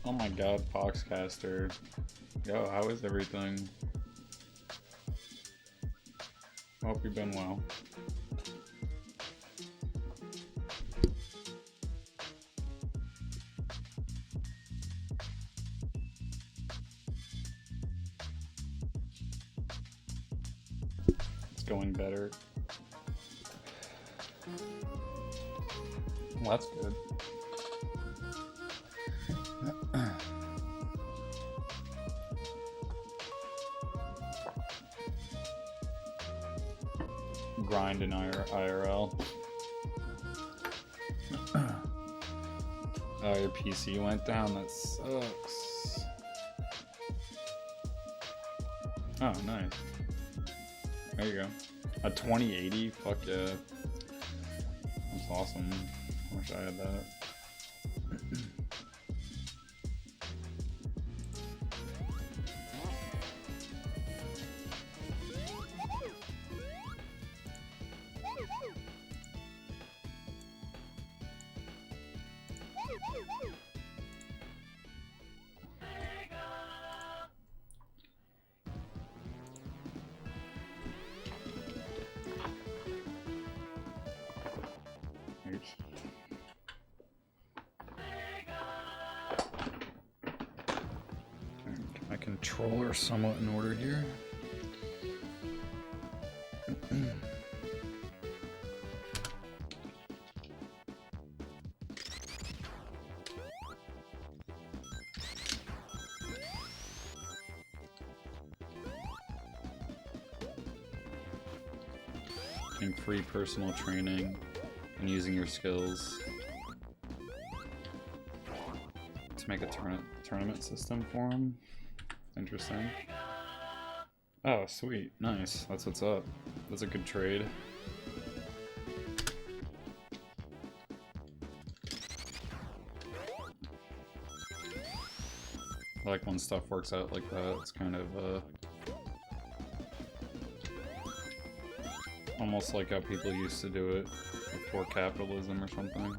Oh my god, Foxcaster. Yo, how is everything? Hope you've been well. It's going better. Well, that's good. Grind in IRL. Oh, your PC went down? That sucks. Oh, nice. There you go. A 2080? Fuck yeah. That's awesome. I wish I had that. My controller somewhat in order here. Getting free personal training and using your skills to make a tournament system for them. Interesting. Oh, sweet. Nice. That's what's up. That's a good trade. I like when stuff works out like that. It's kind of almost like how people used to do it before capitalism or something.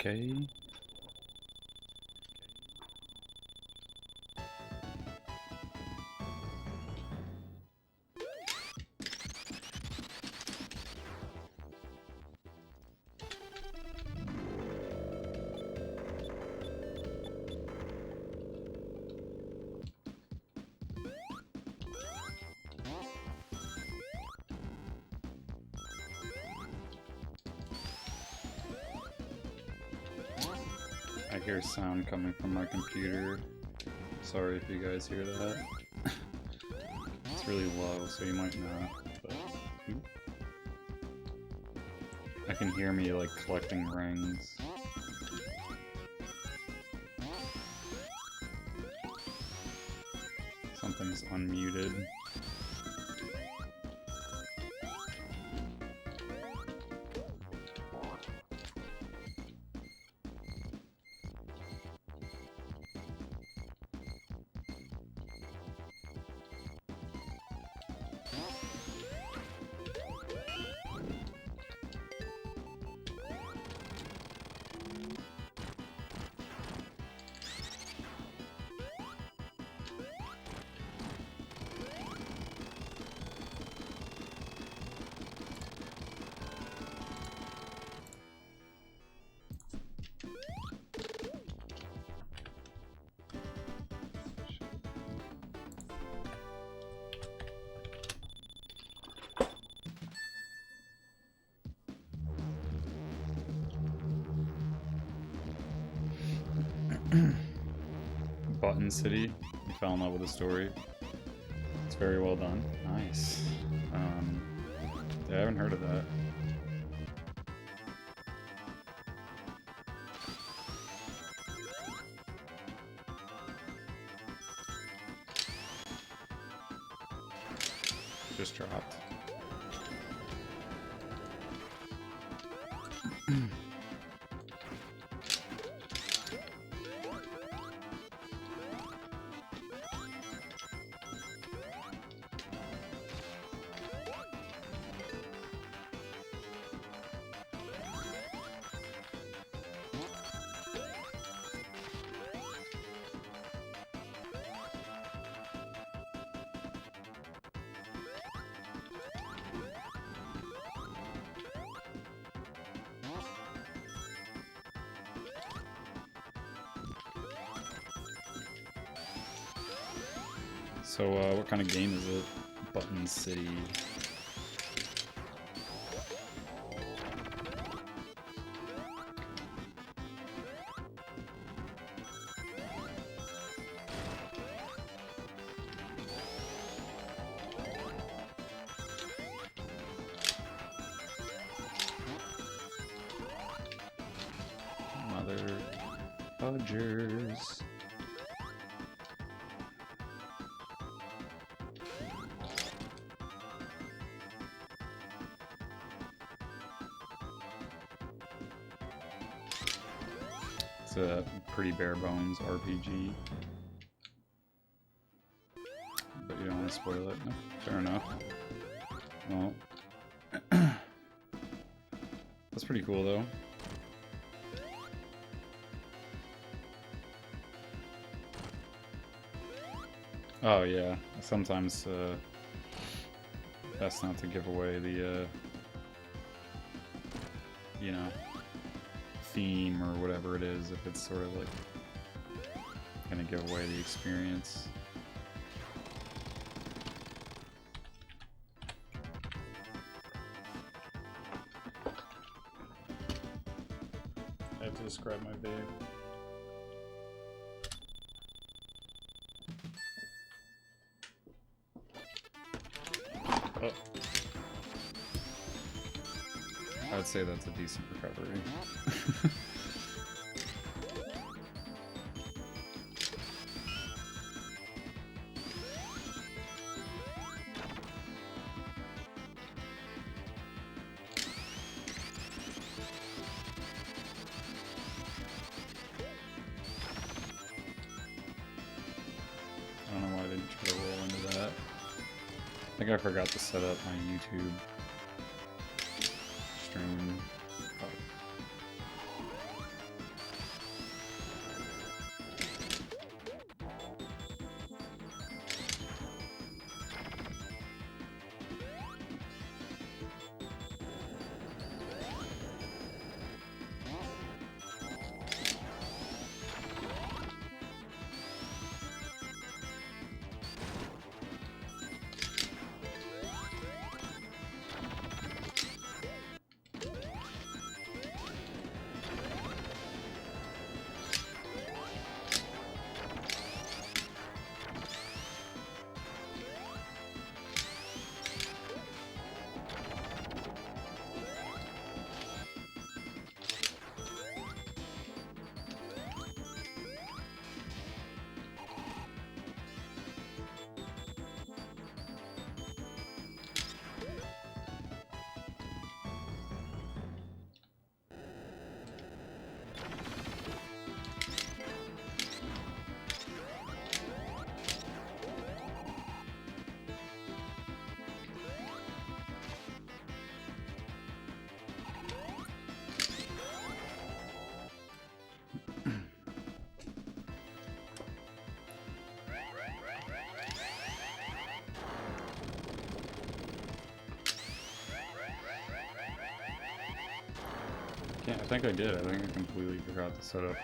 Okay. I hear sound coming from my computer. Sorry if you guys hear that. It's really low, so you might not. But I can hear me like collecting rings. Something's unmuted. Button City, you fell in love with the story. It's very well done. Nice. Yeah, I haven't heard of that. Just dropped. So, what kind of game is it? Button City. Mother fudgers. It's a pretty bare bones RPG. But you don't want to spoil it? No, fair enough. Well, that's pretty cool though. Oh yeah, sometimes best not to give away the you know, theme or whatever it is if it's sort of like gonna give away the experience. I have to describe my babe. Oh. I would say that's a decent recovery. I don't know why I didn't try to roll into that. I think I forgot to set up my YouTube stream. Yeah, I think I did. I think I completely forgot to set up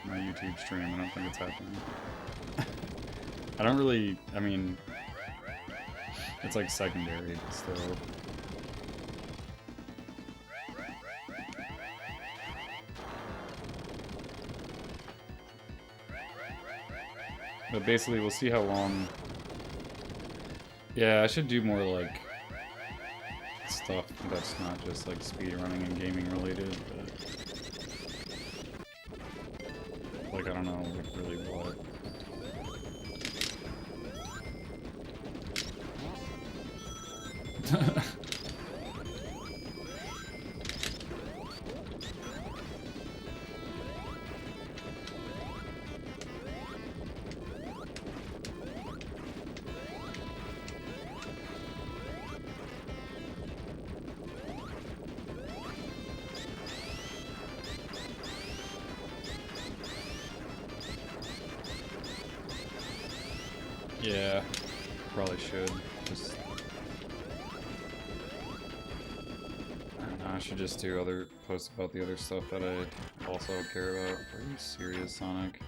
my YouTube stream. I don't think it's happening. I don't really, I mean, it's like secondary, but still. But basically, we'll see how long. Yeah, I should do more like stuff that's not just like speedrunning and gaming related, but like I don't know, like really what. Yeah, probably should. Just I don't know, I should just do other posts about the other stuff that I also care about. Are you serious, Sonic?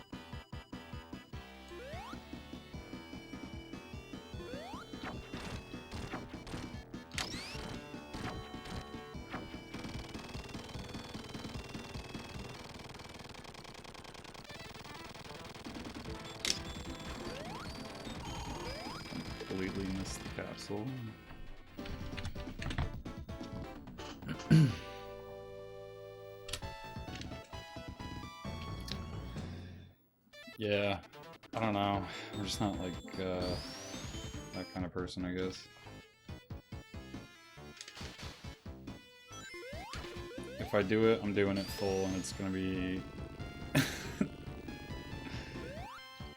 Completely missed the capsule. Yeah, I don't know. I'm just not like that kind of person, I guess. If I do it, I'm doing it full, and it's gonna be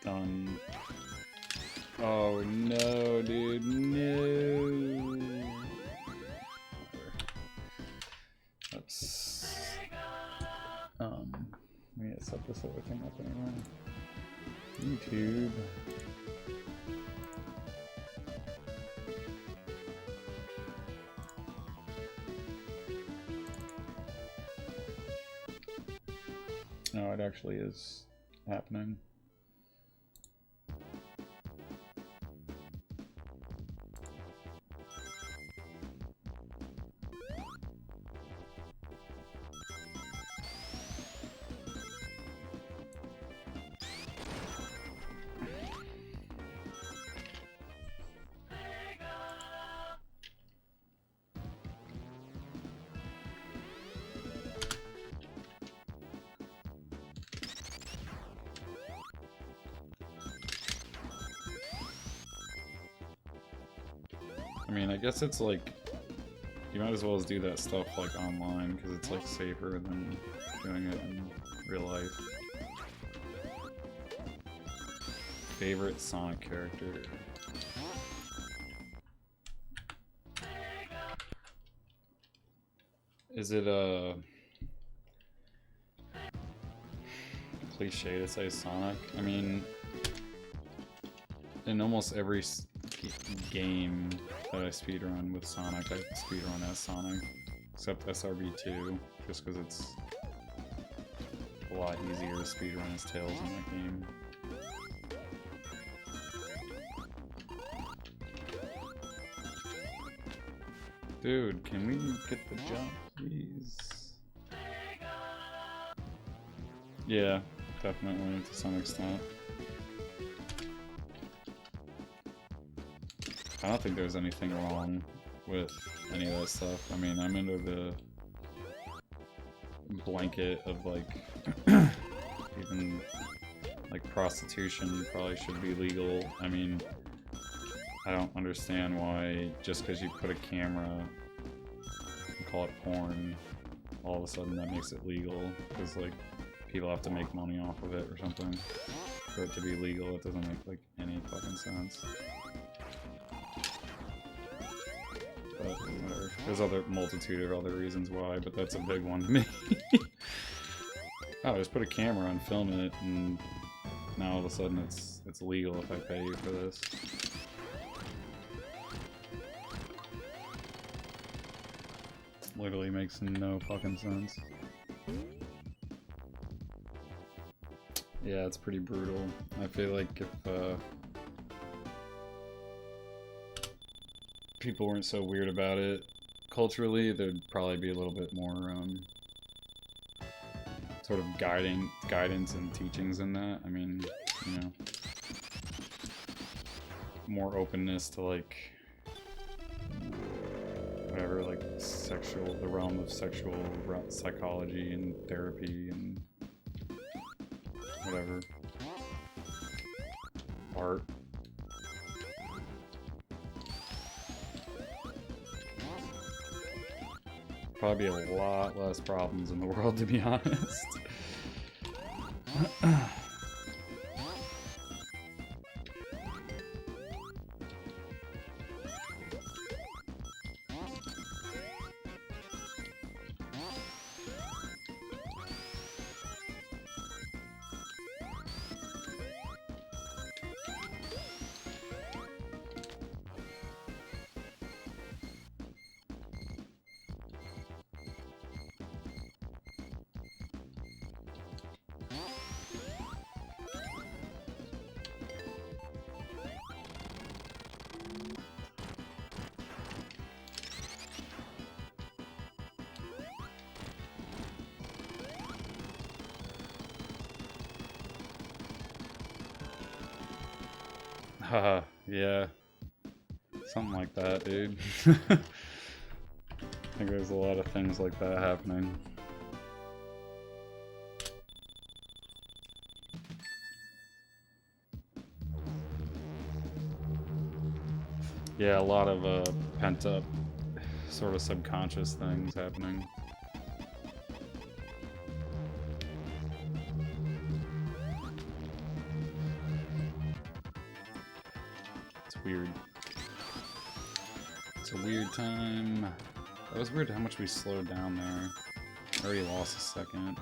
done. Oh no, dude, no. That's let me set this other thing up anyway. YouTube. No, it actually is happening. I mean, I guess it's like, you might as well do that stuff like online, because it's like safer than doing it in real life. Favorite Sonic character? Is it a cliche to say Sonic? I mean, in almost every game that I speedrun with Sonic, I speedrun as Sonic, except SRB2, just because it's a lot easier to speedrun as Tails in that game. Dude, can we get the jump, please? Yeah, definitely, to some extent. I don't think there's anything wrong with any of that stuff. I mean, I'm into the blanket of like, even like prostitution probably should be legal. I mean, I don't understand why just because you put a camera and call it porn, all of a sudden that makes it legal. Because like, people have to make money off of it or something. For it to be legal, it doesn't make like any fucking sense. But whatever. There's other multitude of other reasons why, but that's a big one to me. Oh, just put a camera and film it, and now all of a sudden it's legal if I pay you for this. Literally makes no fucking sense. Yeah, it's pretty brutal. I feel like if people weren't so weird about it culturally, there'd probably be a little bit more sort of guidance and teachings in that. I mean, you know, more openness to like whatever, like the realm of sexual psychology and therapy and whatever, art. Probably a lot less problems in the world, to be honest. Haha, yeah. Something like that, dude. I think there's a lot of things like that happening. Yeah, a lot of pent-up, sort of subconscious things happening. It's weird. It's a weird time. That was weird how much we slowed down there. I already lost a second.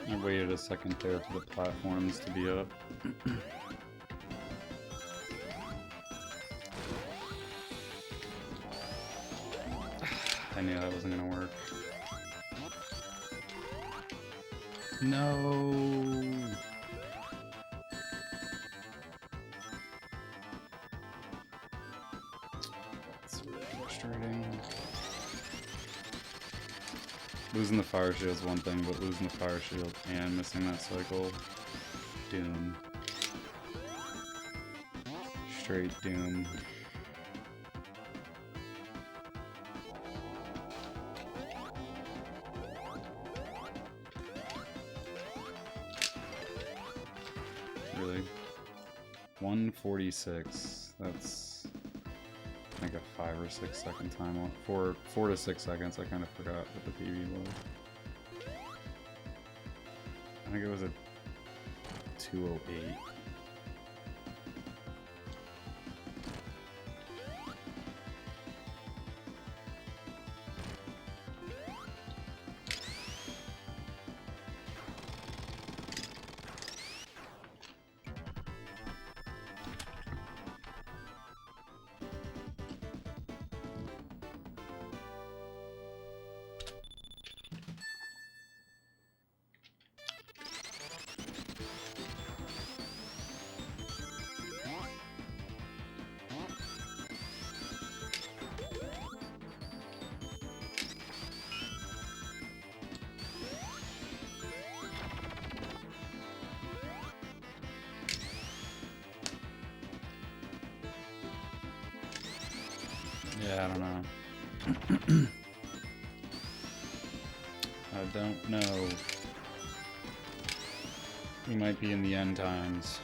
I waited a second there for the platforms to be up. I knew that wasn't gonna work. No. That's really frustrating. Losing the fire shield is one thing, but losing the fire shield and missing that cycle, doom. Straight doom. Really? 146. That's like a 5 or 6 second time on 4 to 6 seconds. I kind of forgot what the PB was. I think it was a 208. Yeah, I don't know. don't know. We might be in the end times.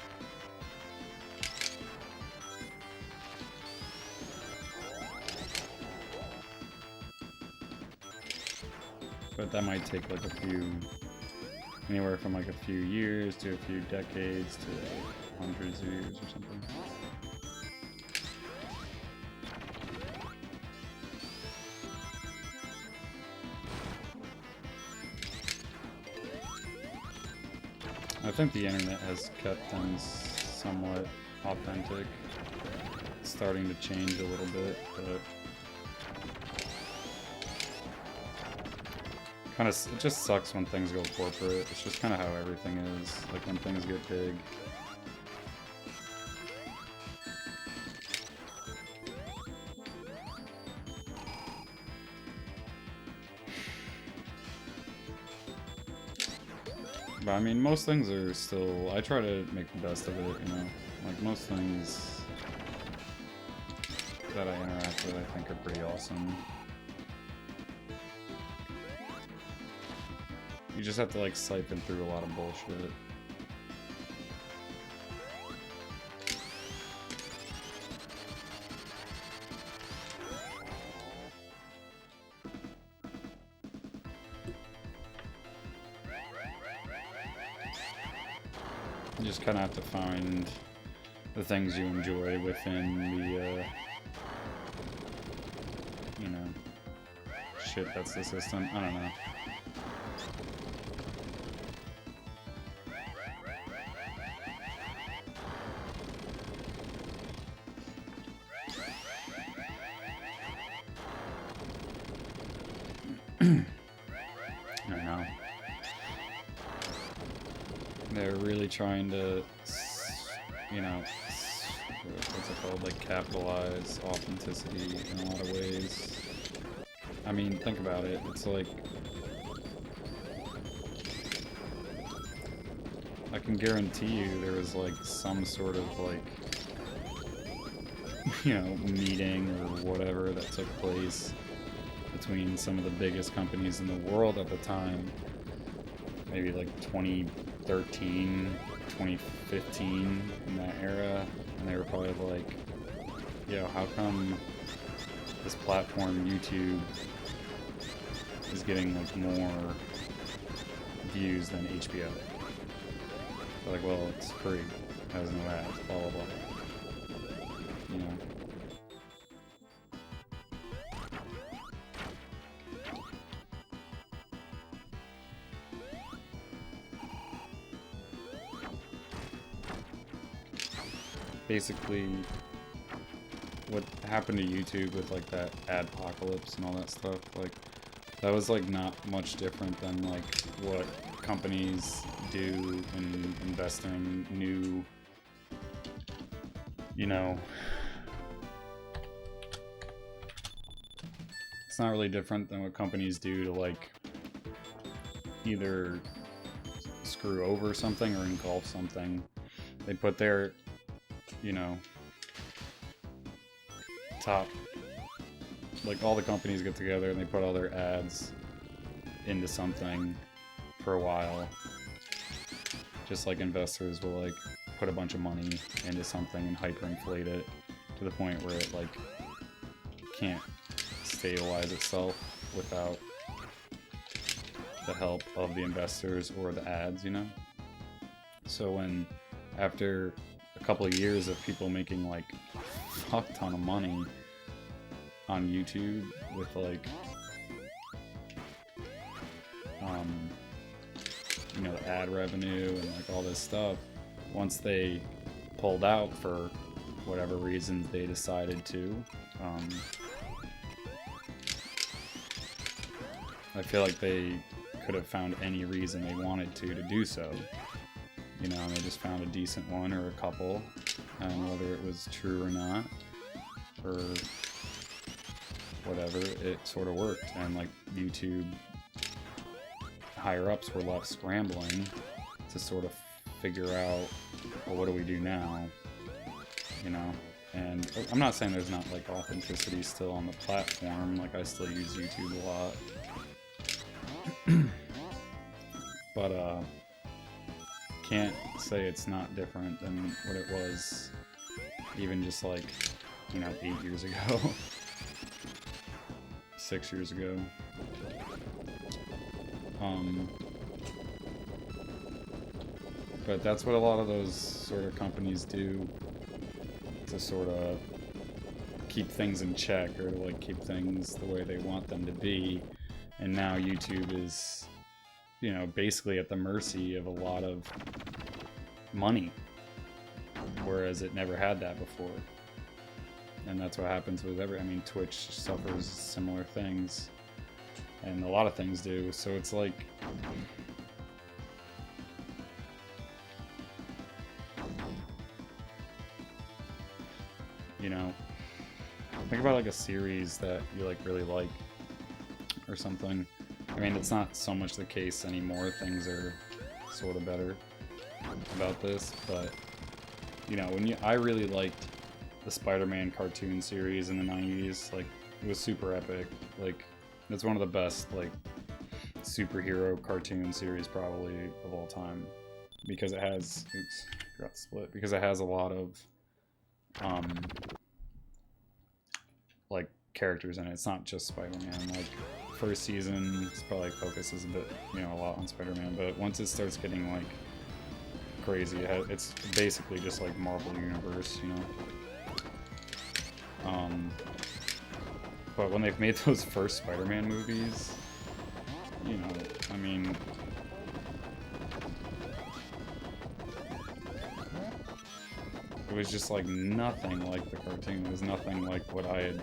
But that might take like a few, anywhere from like a few years to a few decades to hundreds of years or something. I think the internet has kept things somewhat authentic. It's starting to change a little bit, but kind of, it just sucks when things go corporate. It's just kind of how everything is, like when things get big. But I mean, most things are still, I try to make the best of it, you know? Like most things that I interact with I think are pretty awesome. You just have to like siphon through a lot of bullshit. You just kind of have to find the things you enjoy within the, you know, shit that's the system. I don't know. I don't know. They're really trying to, you know, what's it called, like capitalize authenticity in a lot of ways. I mean, think about it, it's like, I can guarantee you there was like some sort of like, you know, meeting or whatever that took place between some of the biggest companies in the world at the time, maybe like 2013, 2015, in that era, and they were probably like, yo, how come this platform, YouTube, is getting like more views than HBO? They're like, well, it's free, it has no ads, blah blah blah. You know? Basically, what happened to YouTube with like that adpocalypse and all that stuff, like that was like not much different than like what companies do in investing new, you know, it's not really different than what companies do to like either screw over something or engulf something. They put their, you know, top, like all the companies get together and they put all their ads into something for a while. Just like investors will like put a bunch of money into something and hyperinflate it to the point where it like can't stabilize itself without the help of the investors or the ads, you know? So when, after a couple of years of people making like a fuck ton of money on YouTube with like, you know, the ad revenue and like all this stuff, once they pulled out for whatever reasons they decided to, I feel like they could have found any reason they wanted to do so. You know, and they just found a decent one or a couple, and whether it was true or not, or whatever, it sort of worked. And like YouTube higher-ups were left scrambling to sort of figure out, well, what do we do now? You know? And I'm not saying there's not like authenticity still on the platform, like I still use YouTube a lot. but can't say it's not different than what it was even just like, you know, 8 years ago. 6 years ago. But that's what a lot of those sort of companies do to sort of keep things in check, or to like keep things the way they want them to be. And now YouTube is, you know, basically at the mercy of a lot of money, whereas it never had that before. And that's what happens with I mean, Twitch suffers similar things, and a lot of things do. So it's like, you know, think about like a series that you like really like or something. I mean, it's not so much the case anymore. Things are sort of better about this, but you know, I really liked the Spider-Man cartoon series in the 90s. Like, it was super epic. Like, it's one of the best like superhero cartoon series probably of all time, because it has, oops, forgot to split, because it has a lot of like characters in it. It's not just Spider-Man. Like, first season it's probably focuses a bit, you know, a lot on Spider-Man, but once it starts getting like crazy, it's basically just like Marvel Universe, you know. But when they've made those first Spider-Man movies, you know, I mean, it was just like nothing like the cartoon. It was nothing like what I had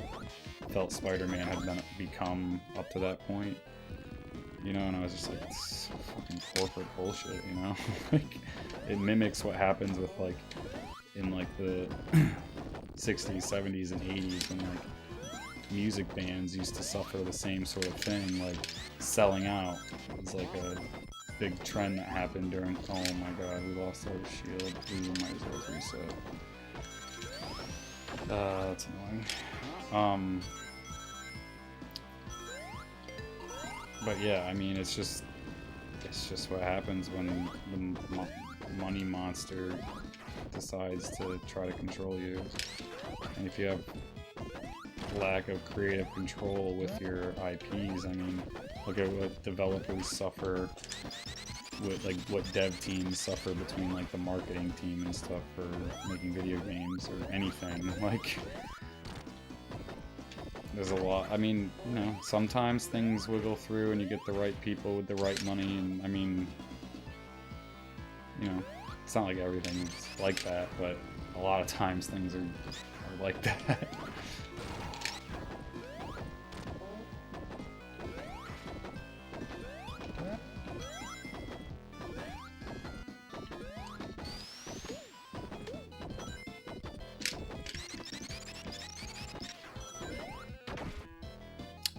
felt Spider-Man had become up to that point, you know. And I was just like, it's fucking corporate bullshit, you know. Like, it mimics what happens with like in like the 60s, 70s, and 80s, when like music bands used to suffer the same sort of thing, like selling out. It's like a big trend that happened during, oh my god, we lost our shield, we might as well reset. That's annoying. But yeah, I mean, it's just what happens when the money monster decides to try to control you. And if you have lack of creative control with your IPs, I mean, look at what developers suffer with, like, what dev teams suffer between like the marketing team and stuff for making video games or anything. Like, there's a lot. I mean, you know, sometimes things wiggle through and you get the right people with the right money, and I mean, you know, it's not like everything's like that, but a lot of times things are like that.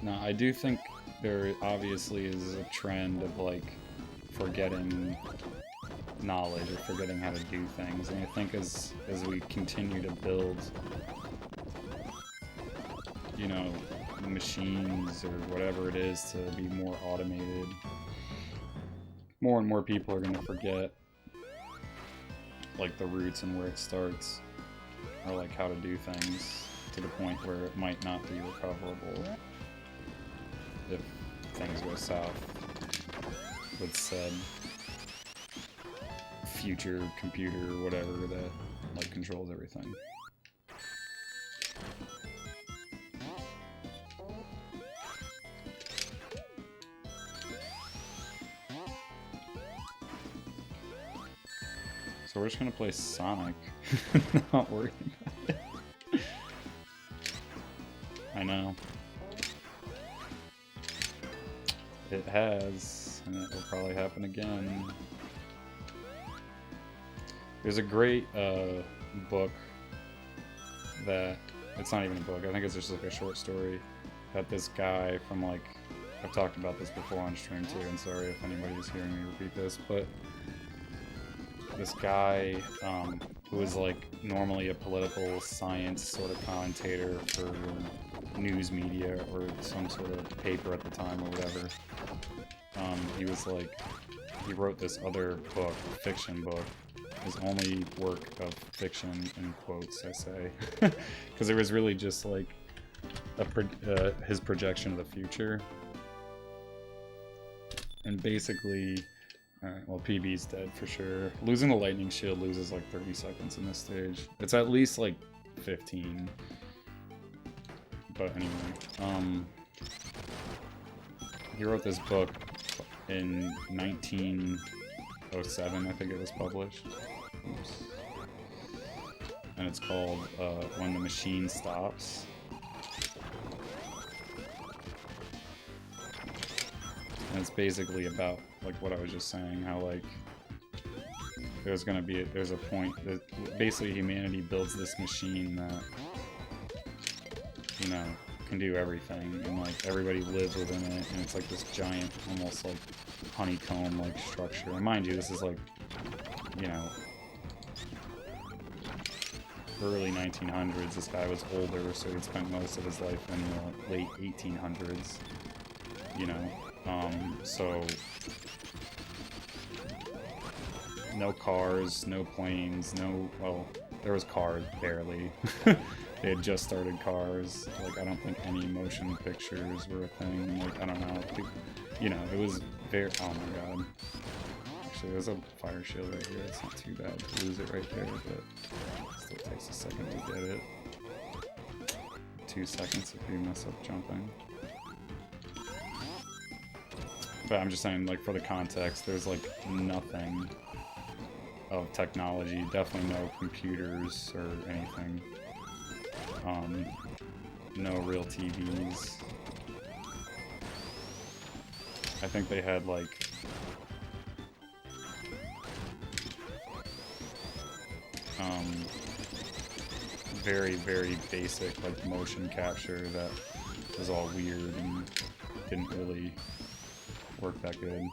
Now, I do think there obviously is a trend of like forgetting knowledge or forgetting how to do things, and I think as we continue to build, you know, machines or whatever it is to be more automated, more and more people are going to forget like the roots and where it starts, or like how to do things, to the point where it might not be recoverable if things go south with said future computer or whatever that like controls everything. So we're just gonna play Sonic. Not worried about it. I know. It has, and it will probably happen again. There's a great book that, it's not even a book, I think it's just like a short story, that this guy from like, I've talked about this before on stream too, and sorry if anybody's hearing me repeat this, but this guy who was like normally a political science sort of commentator for news media or some sort of paper at the time or whatever, he was like he wrote this other book, fiction book, his only work of fiction, in quotes, I say, because it was really just like his projection of the future. And basically, alright, well, PB's dead for sure. Losing the lightning shield loses like 30 seconds in this stage. It's at least like 15. But anyway, he wrote this book in 1907, I think it was published. Oops. And it's called When the Machine Stops. And it's basically about like what I was just saying, how like there's a point that basically humanity builds this machine that, you know, can do everything, and like everybody lives within it, and it's like this giant, almost like honeycomb like structure. And mind you, this is like, you know, early 1900s. This guy was older, so he'd spent most of his life in the late 1800s, you know. So no cars, no planes, well, there was cars, barely. They had just started cars. Like, I don't think any motion pictures were a thing. Like, I don't know. You know, it was very, oh my god. Actually, there's a fire shield right here. It's not too bad to lose it right there, but it still takes a second to get it. 2 seconds if you mess up jumping. But I'm just saying, like, for the context, there's, like, nothing of technology. Definitely no computers or anything. No real TVs. I think they had, like... very, very basic, like, motion capture that was all weird and didn't really work that good.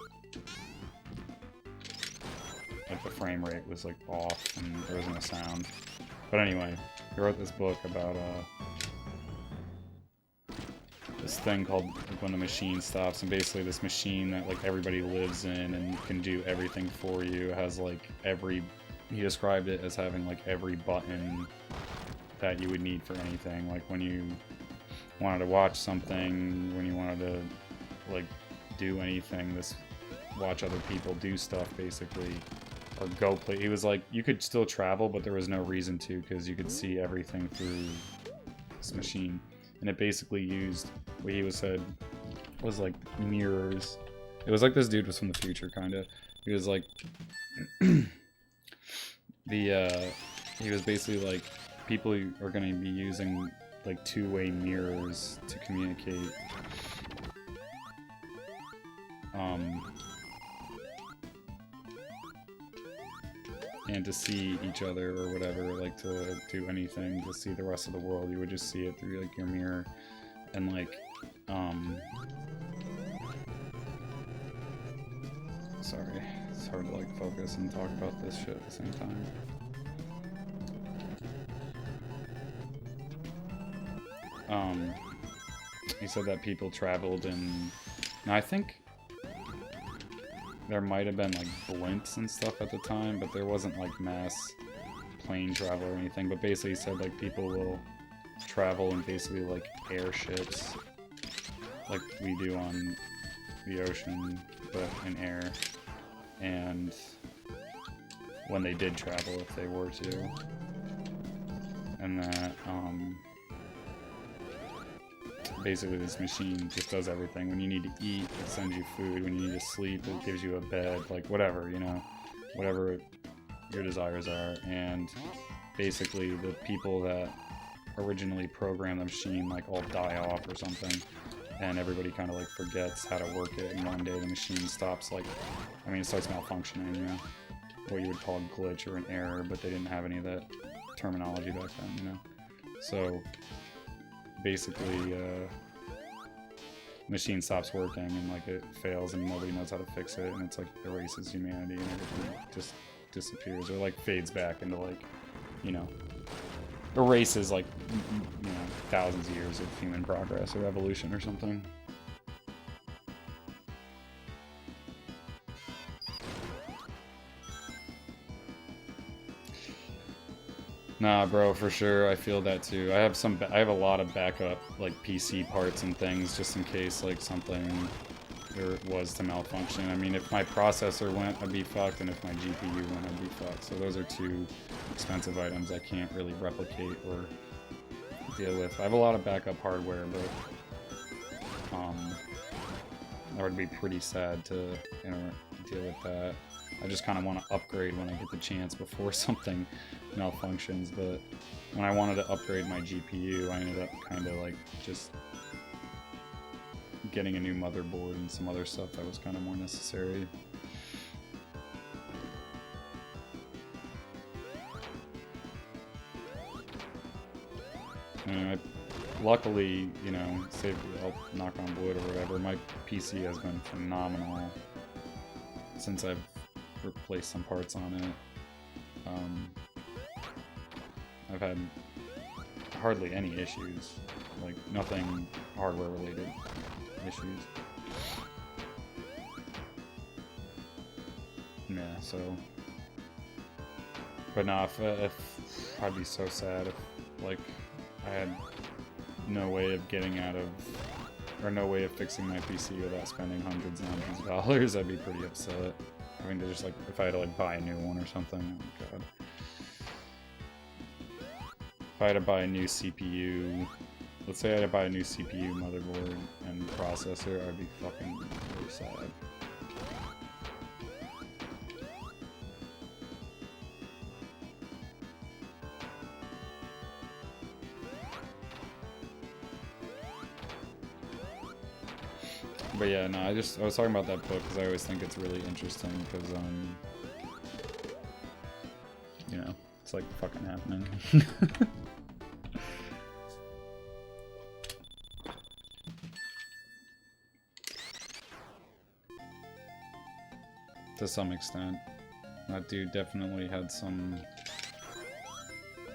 Like the frame rate was like off and there was no sound. But anyway, he wrote this book about this thing called When the Machine Stops, and basically this machine that like everybody lives in and can do everything for you, has like he described it as having like every button that you would need for anything. Like when you wanted to watch something, when you wanted to like do anything, watch other people do stuff basically, or go play. He was like, you could still travel, but there was no reason to, because you could see everything through this machine. And it basically used what he said was like mirrors. It was like this dude was from the future, kind of. He was like he was basically like, people are going to be using like two-way mirrors to communicate. And to see each other or whatever, like to do anything, to see the rest of the world, you would just see it through like your mirror. And like, sorry, it's hard to like focus and talk about this shit at the same time. He said that people traveled in, now I think there might have been like blimps and stuff at the time, but there wasn't like mass plane travel or anything. But basically he said like people will travel in basically like airships, like we do on the ocean, but in air. And when they did travel, if they were to, and that basically this machine just does everything. When you need to eat, it sends you food. When you need to sleep, it gives you a bed, like whatever, you know, whatever your desires are. And basically the people that originally programmed the machine like all die off or something, and everybody kind of like forgets how to work it, and one day the machine stops, like, I mean, it starts malfunctioning, you know, what you would call a glitch or an error, but they didn't have any of that terminology back then, you know. So basically machine stops working and like it fails and nobody knows how to fix it, and it's like erases humanity and everything just disappears, or like fades back into like, you know, erases like, you know, thousands of years of human progress or evolution or something. Nah, bro, for sure. I feel that too. I have a lot of backup, like, PC parts and things, just in case, like, something there was to malfunction. I mean, if my processor went, I'd be fucked, and if my GPU went, I'd be fucked. So those are two expensive items I can't really replicate or deal with. I have a lot of backup hardware, but that would be pretty sad to, you know, deal with that. I just kind of want to upgrade when I get the chance before something malfunctions, but when I wanted to upgrade my GPU, I ended up kind of like just getting a new motherboard and some other stuff that was kind of more necessary. And luckily, you know, I'll knock on wood or whatever, my PC has been phenomenal since I've replaced some parts on it. I've had hardly any issues, like nothing hardware related issues. Yeah, so, but no, if I'd be so sad if, like, I had no way of getting out of, or no way of fixing my PC without spending hundreds and hundreds of dollars. I'd be pretty upset. I mean, just like, if I had to like buy a new one or something, oh god. If I had to buy a new CPU, let's say I had to buy a new CPU, motherboard, and processor, I'd be fucking really sad. But yeah, no, I was talking about that book because I always think it's really interesting because, you know, it's like fucking happening. To some extent. That dude definitely had some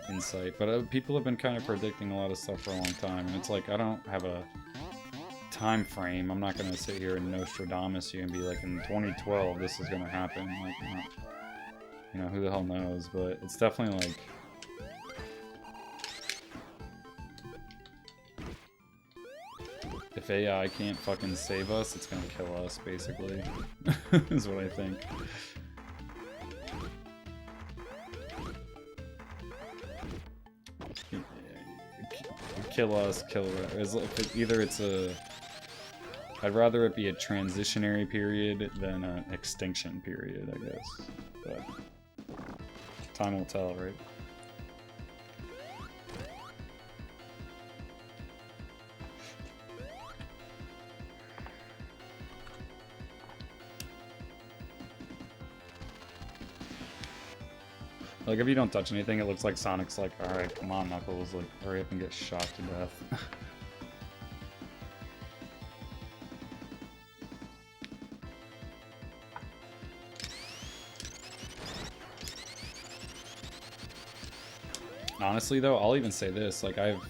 insight, but people have been kind of predicting a lot of stuff for a long time, and it's like, I don't have a time frame. I'm not gonna sit here and Nostradamus you and be like, in 2012 this is gonna happen. Like, not, you know, who the hell knows? But it's definitely like, if AI can't fucking save us, it's gonna kill us, basically. Is what I think. Kill us, kill either it's a, I'd rather it be a transitionary period than an extinction period, I guess. But time will tell, right? Like, if you don't touch anything, it looks like Sonic's like, alright, come on, Knuckles, like, hurry up and get shot to death. Honestly, though, I'll even say this, like, I've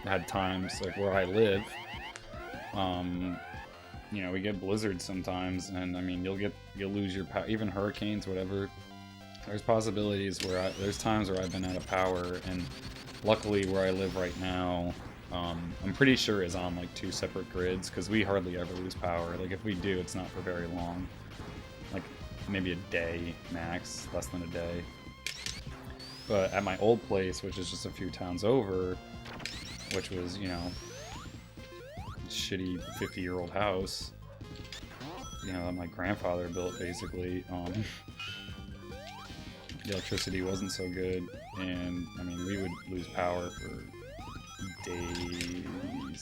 had times, like, where I live, you know, we get blizzards sometimes, and, I mean, you'll lose your power, even hurricanes, whatever. There's possibilities where there's times where I've been out of power, and luckily where I live right now, I'm pretty sure is on like 2 separate grids, because we hardly ever lose power. Like, if we do, it's not for very long. Like, maybe a day max, less than a day. But at my old place, which is just a few towns over, which was, you know, shitty 50-year-old house, you know, that my grandfather built, basically, the electricity wasn't so good, and, I mean, we would lose power for days.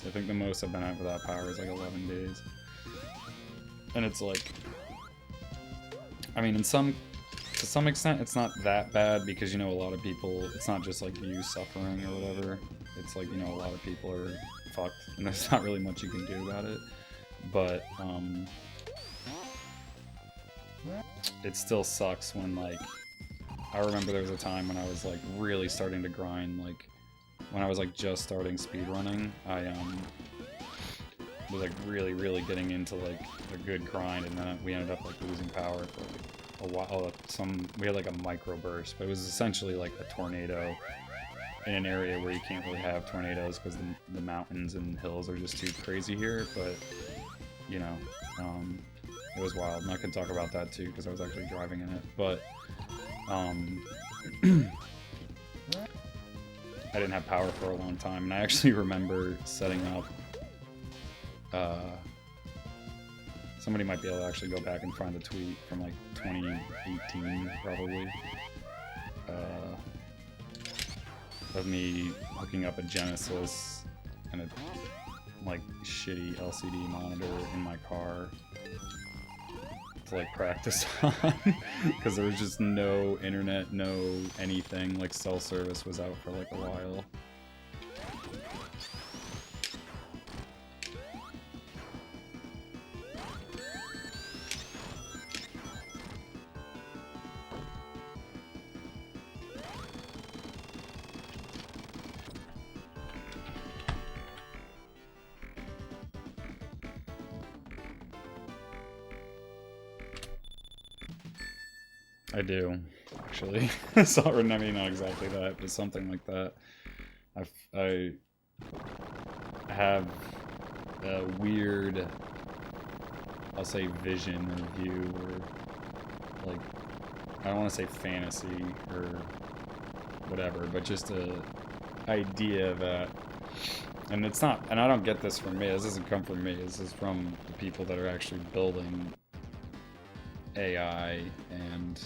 I think the most I've been out without power is like 11 days. And it's like, I mean, to some extent, it's not that bad, because, you know, a lot of people, it's not just like you suffering or whatever. It's like, you know, a lot of people are fucked, and there's not really much you can do about it. But, it still sucks when, like, I remember there was a time when I was like really starting to grind, like when I was like just starting speedrunning, I was like really getting into like a good grind, and then we ended up like losing power for like a while. We had like a microburst, but it was essentially like a tornado in an area where you can't really have tornadoes because the mountains and hills are just too crazy here. But you know, it was wild. I'm not gonna talk about that too because I was actually driving in it. But I didn't have power for a long time, and I actually remember setting up. Somebody might be able to actually go back and find the tweet from like 2018, probably, of me hooking up a Genesis and a like shitty LCD monitor in my car to like practice on, because there was just no internet, no anything. Like cell service was out for like a while. I do, actually. Sorry, I mean, not exactly that, but something like that. I have a weird, I'll say vision or view, or like, I don't want to say fantasy or whatever, but just a idea that, and it's not, and I don't get this from me, this doesn't come from me, this is from the people that are actually building AI and,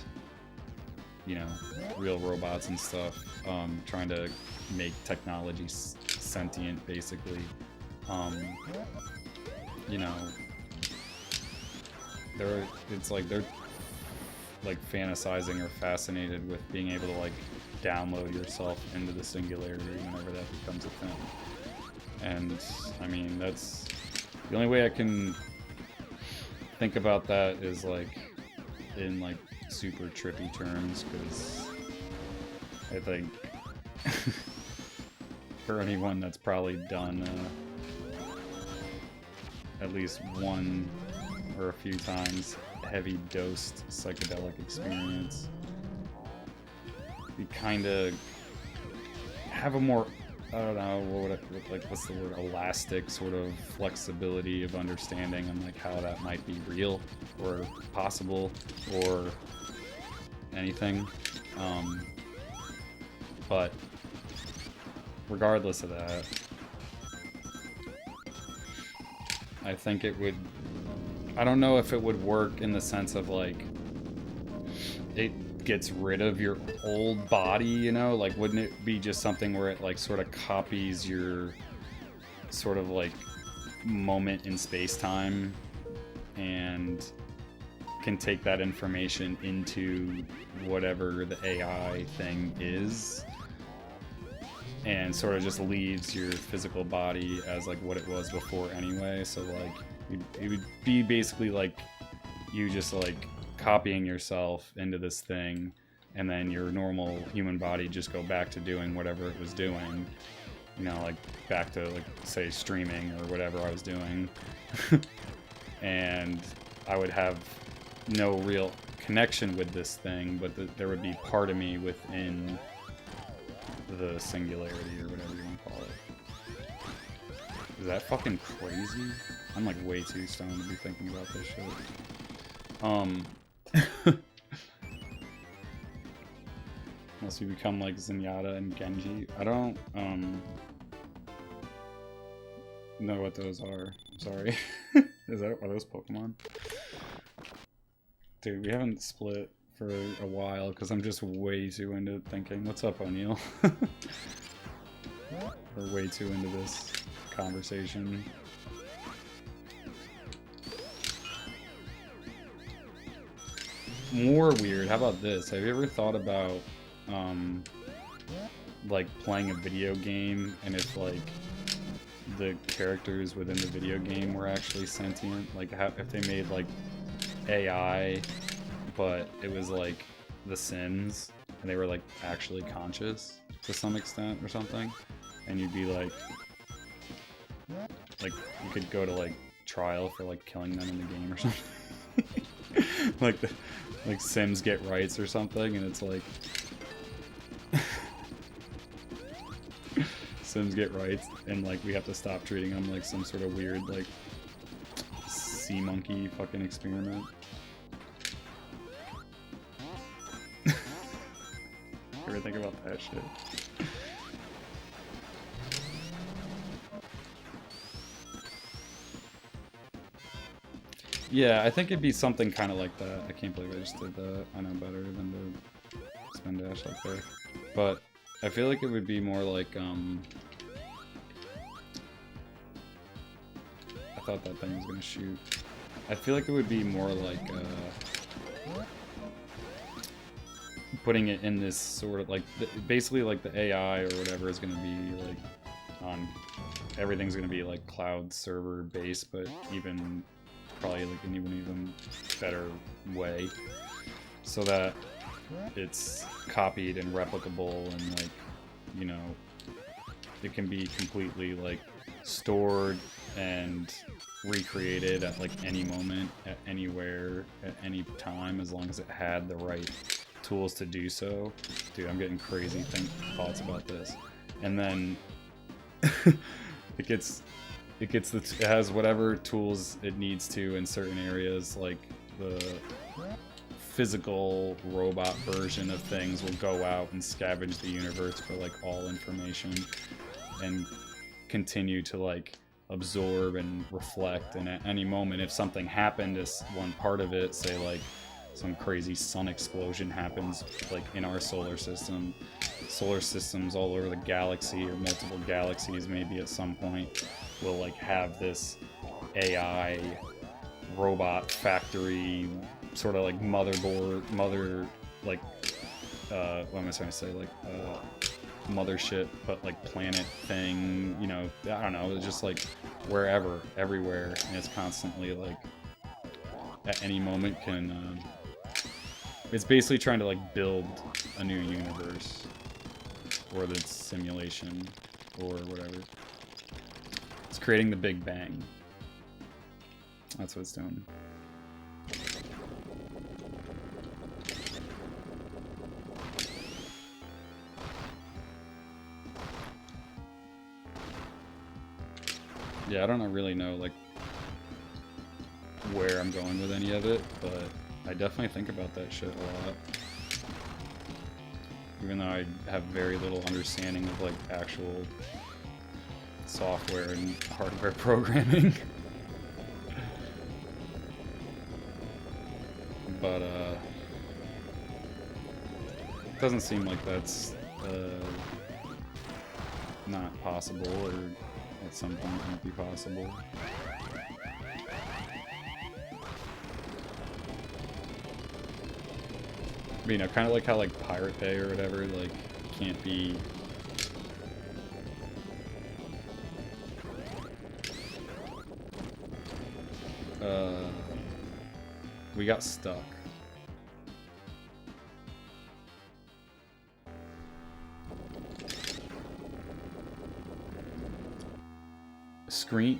you know, real robots and stuff, trying to make technology sentient, basically. You know, it's like they're like fantasizing or fascinated with being able to like download yourself into the singularity whenever that becomes a thing. And I mean, that's the only way I can think about that is like in like super trippy terms, because I think for anyone that's probably done at least one or a few times heavy dosed psychedelic experience, you kind of have a more, I don't know, what's the word, elastic sort of flexibility of understanding and like how that might be real or possible or anything. But regardless of that, I think it would, I don't know if it would work in the sense of like it gets rid of your old body, you know, like wouldn't it be just something where it like sort of copies your sort of like moment in space-time and can take that information into whatever the AI thing is and sort of just leaves your physical body as like what it was before anyway. So like it would be basically like you just like copying yourself into this thing, and then your normal human body just go back to doing whatever it was doing, you know, like back to like say streaming or whatever I was doing. And I would have no real connection with this thing, but there would be part of me within the singularity or whatever you want to call it. Is that fucking crazy? I'm like way too stoned to be thinking about this shit. Unless you become like Zenyatta and Genji. I don't know what those are. I'm sorry. Are those Pokemon? Dude, we haven't split for a while because I'm just way too into thinking. What's up, O'Neal? We're way too into this conversation. More weird, how about this? Have you ever thought about like playing a video game and if like the characters within the video game were actually sentient? Like if they made like AI but it was like The Sims and they were like actually conscious to some extent or something, and you'd be like you could go to like trial for like killing them in the game or something. Like like Sims get rights or something, and it's like Sims get rights, and like we have to stop treating them like some sort of weird like sea monkey fucking experiment. Ever think about that shit? Yeah, I think it'd be something kind of like that. I can't believe I just did that. I know better than to spin dash like there. But I feel like it would be more like, I thought that thing was gonna shoot. I feel like it would be more like, putting it in this sort of like, basically like the AI or whatever is gonna be like on, everything's gonna be like cloud server based, but even probably like in even better way, so that it's copied and replicable, and like, you know, it can be completely like stored and recreated at like any moment, at anywhere, at any time, as long as it had the right tools to do so. Dude, I'm getting crazy thoughts about this. And then it has whatever tools it needs to in certain areas, like the physical robot version of things will go out and scavenge the universe for like all information and continue to like absorb and reflect, and at any moment if something happened to one part of it, say like some crazy sun explosion happens like in our solar systems all over the galaxy, or multiple galaxies maybe at some point, will like have this AI robot factory sort of like mothership, but like planet thing, you know, I don't know, it's just like wherever, everywhere, and it's constantly like at any moment can it's basically trying to like build a new universe, or the simulation, or whatever. It's creating the Big Bang. That's what it's doing. Yeah, I don't really know like where I'm going with any of it, but I definitely think about that shit a lot. Even though I have very little understanding of like actual software and hardware programming. But it doesn't seem like that's not possible, or at some point might be possible. But, you know, kind of like how like Pirate Bay or whatever, like can't be we got stuck.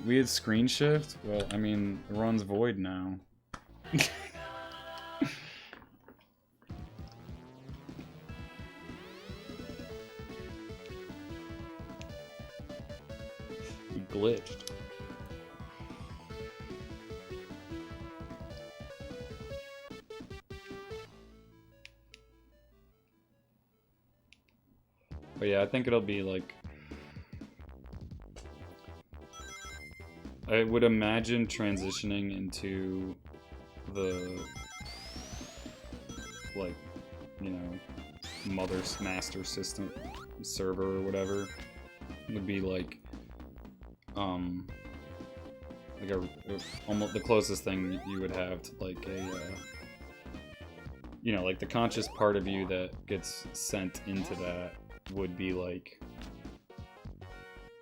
We had screen shift? Well, I mean, it runs void now. Glitched. But yeah, I think it'll be like, I would imagine transitioning into the like, you know, master system server or whatever would be like almost the closest thing you would have to like a you know, like the conscious part of you that gets sent into that would be like,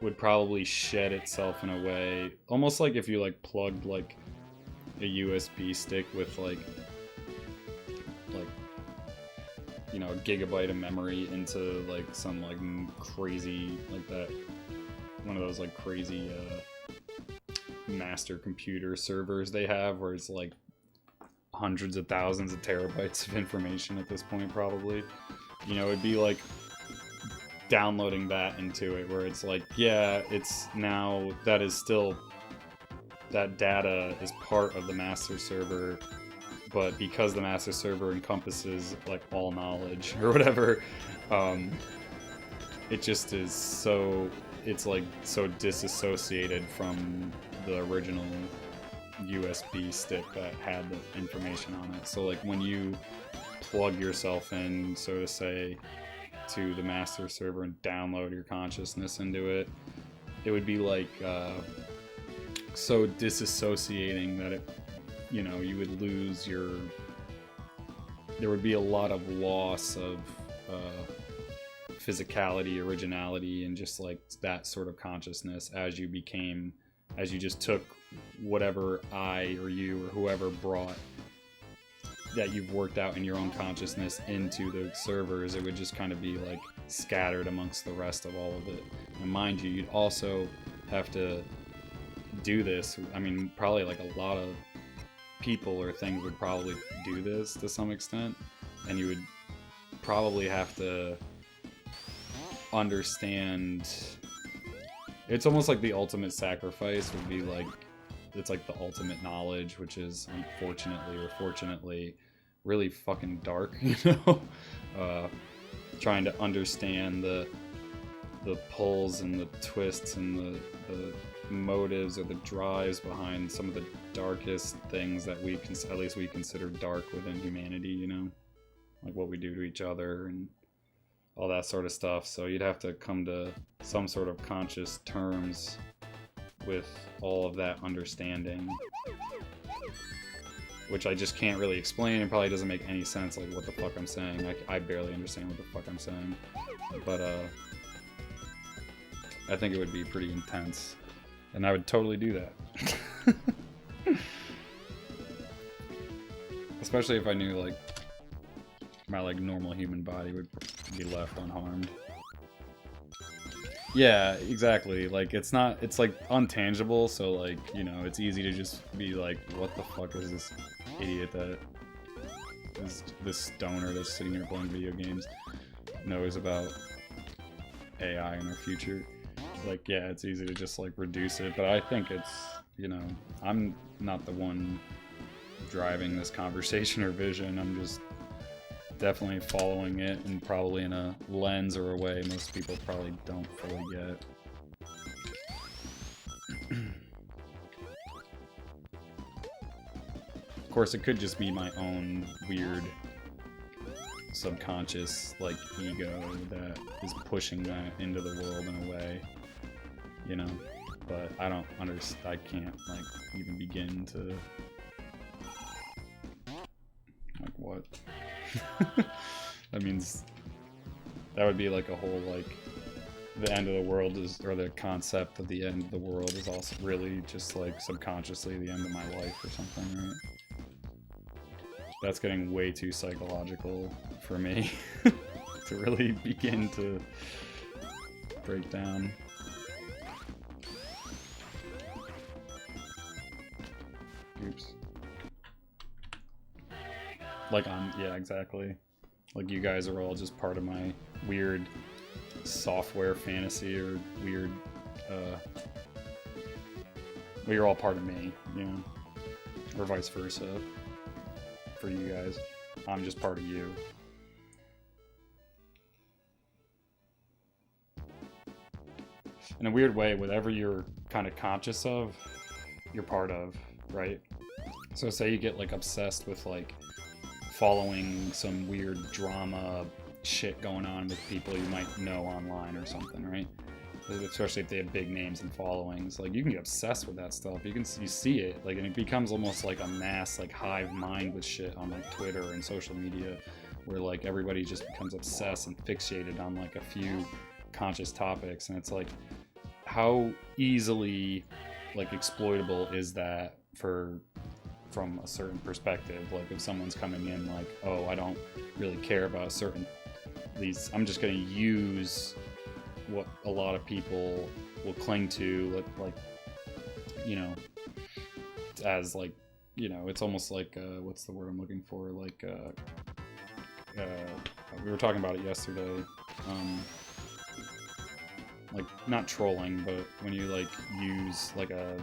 would probably shed itself in a way almost like if you like plugged like a USB stick with like you know, a gigabyte of memory into like some like crazy like that, one of those like crazy master computer servers they have where it's like hundreds of thousands of terabytes of information at this point, probably. You know, it'd be like downloading that into it, where it's like, yeah, it's now, that is still, that data is part of the master server, but because the master server encompasses like all knowledge or whatever, it just is so, it's like so disassociated from the original USB stick that had the information on it. So like when you plug yourself in, so to say, to the master server and download your consciousness into it, it would be like so disassociating that it, you know, you would lose your, there would be a lot of loss of physicality, originality, and just like that sort of consciousness as you became, as you just took whatever I or you or whoever brought that you've worked out in your own consciousness into the servers. It would just kind of be like scattered amongst the rest of all of it. And mind you, you'd also have to do this. I mean, probably like a lot of people or things would probably do this to some extent, and you would probably have to understand, it's almost like the ultimate sacrifice would be like, it's like the ultimate knowledge, which is unfortunately or fortunately really fucking dark, you know? Trying to understand the pulls and the twists and the motives or the drives behind some of the darkest things that we can, at least we consider dark within humanity, you know? Like what we do to each other and all that sort of stuff. So you'd have to come to some sort of conscious terms with all of that understanding, which I just can't really explain. It probably doesn't make any sense, like what the fuck I'm saying. I barely understand what the fuck I'm saying, but I think it would be pretty intense, and I would totally do that. Especially if I knew like my like normal human body would be left unharmed. Yeah, exactly. Like it's not, it's like untangible, so like, you know, it's easy to just be like, what the fuck is this idiot that is this stoner that's sitting here playing video games knows about AI in our future? Like, yeah, it's easy to just like reduce it, but I think it's, you know, I'm not the one driving this conversation or vision. I'm just definitely following it, and probably in a lens or a way most people probably don't fully get. Of course, it could just be my own weird subconscious like ego that is pushing that into the world in a way, you know, but I don't understand. I can't like even begin to like what. That means that would be like a whole like the end of the world is, or the concept of the end of the world is also really just like subconsciously the end of my life or something, right? That's getting way too psychological for me to really begin to break down. Oops. Like yeah, exactly. Like you guys are all just part of my weird software fantasy, or weird, well, you're all part of me, you know, or vice versa for you guys. I'm just part of you. In a weird way, whatever you're kind of conscious of, you're part of, right? So say you get like obsessed with like following some weird drama shit going on with people you might know online or something, right? Especially if they have big names and followings, like you can get obsessed with that stuff. You see it, like, and it becomes almost like a mass like hive mind with shit on like Twitter and social media, where like everybody just becomes obsessed and fixated on like a few conscious topics, and it's like, how easily like exploitable is that from a certain perspective? Like if someone's coming in like, oh, I don't really care about certain these, I'm just going to use what a lot of people will cling to, like, you know, as like you know, it's almost like, what's the word I'm looking for? Like, we were talking about it yesterday. Like, not trolling, but when you, like, use, like, a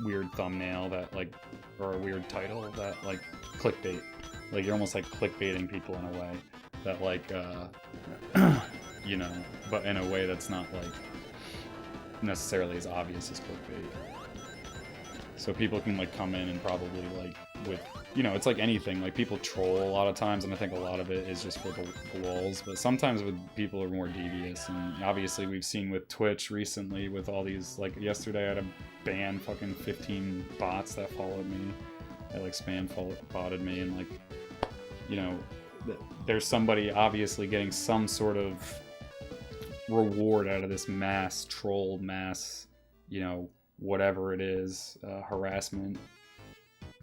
weird thumbnail that, like, or a weird title that, like, clickbait. Like, you're almost, like, clickbaiting people in a way that, like, you know, but in a way that's not, like, necessarily as obvious as clickbait. So people can, like, come in and probably, like, with, you know, it's like anything. Like, people troll a lot of times, and I think a lot of it is just for the lulz. But sometimes with people are more devious, and obviously we've seen with Twitch recently with all these, like, yesterday I had to ban fucking 15 bots that followed me. That, like, botted me, and, like, you know, there's somebody obviously getting some sort of reward out of this mass troll, mass, you know, whatever it is, harassment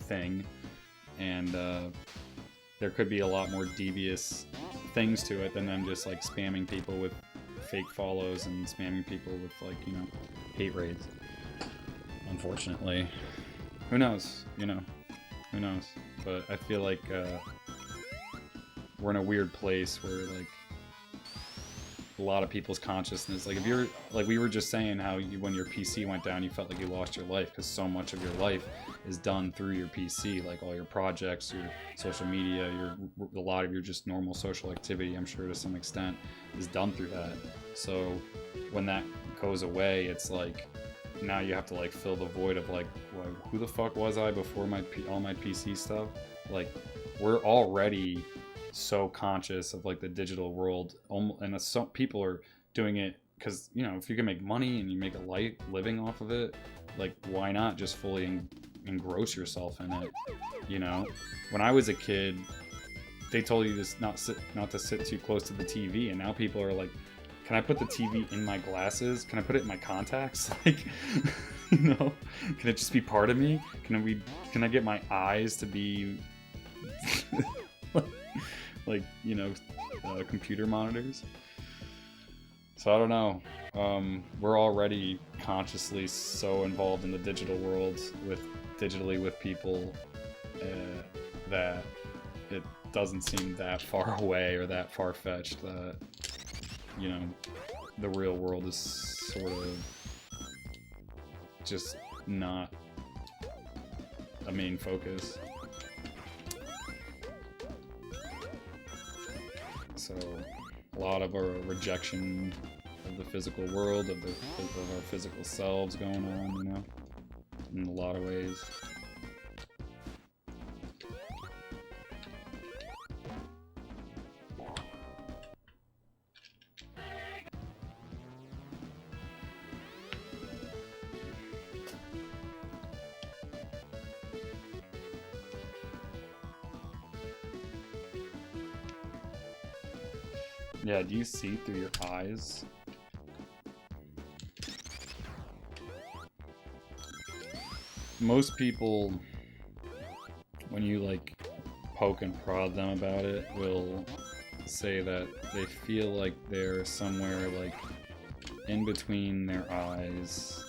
thing, and there could be a lot more devious things to it than them just like spamming people with fake follows and spamming people with, like, you know, hate raids. Unfortunately, who knows, you know, who knows, but I feel like we're in a weird place where, like, a lot of people's consciousness, like, if you're, like, we were just saying how you, when your PC went down, you felt like you lost your life, because so much of your life is done through your PC, like all your projects, your social media, a lot of your just normal social activity, I'm sure to some extent, is done through that. So when that goes away, it's like, now you have to, like, fill the void of, like, well, who the fuck was I before all my PC stuff? Like, we're already so conscious of, like, the digital world, and some people are doing it because, you know, if you can make money and you make a light living off of it, like, why not just fully engross yourself in it? You know, when I was a kid, they told you to not to sit too close to the TV, and now people are like, can I put the TV in my glasses? Can I put it in my contacts? Like, you know, can it just be part of me? Can I get my eyes to be like, you know, computer monitors? So I don't know. We're already consciously so involved in the digital world digitally with people that it doesn't seem that far away or that far-fetched that, you know, the real world is sort of just not a main focus. So a lot of our rejection of the physical world, of our physical selves going on, you know, in a lot of ways. Yeah, do you see through your eyes? Most people, when you, like, poke and prod them about it, will say that they feel like they're somewhere, like, in between their eyes.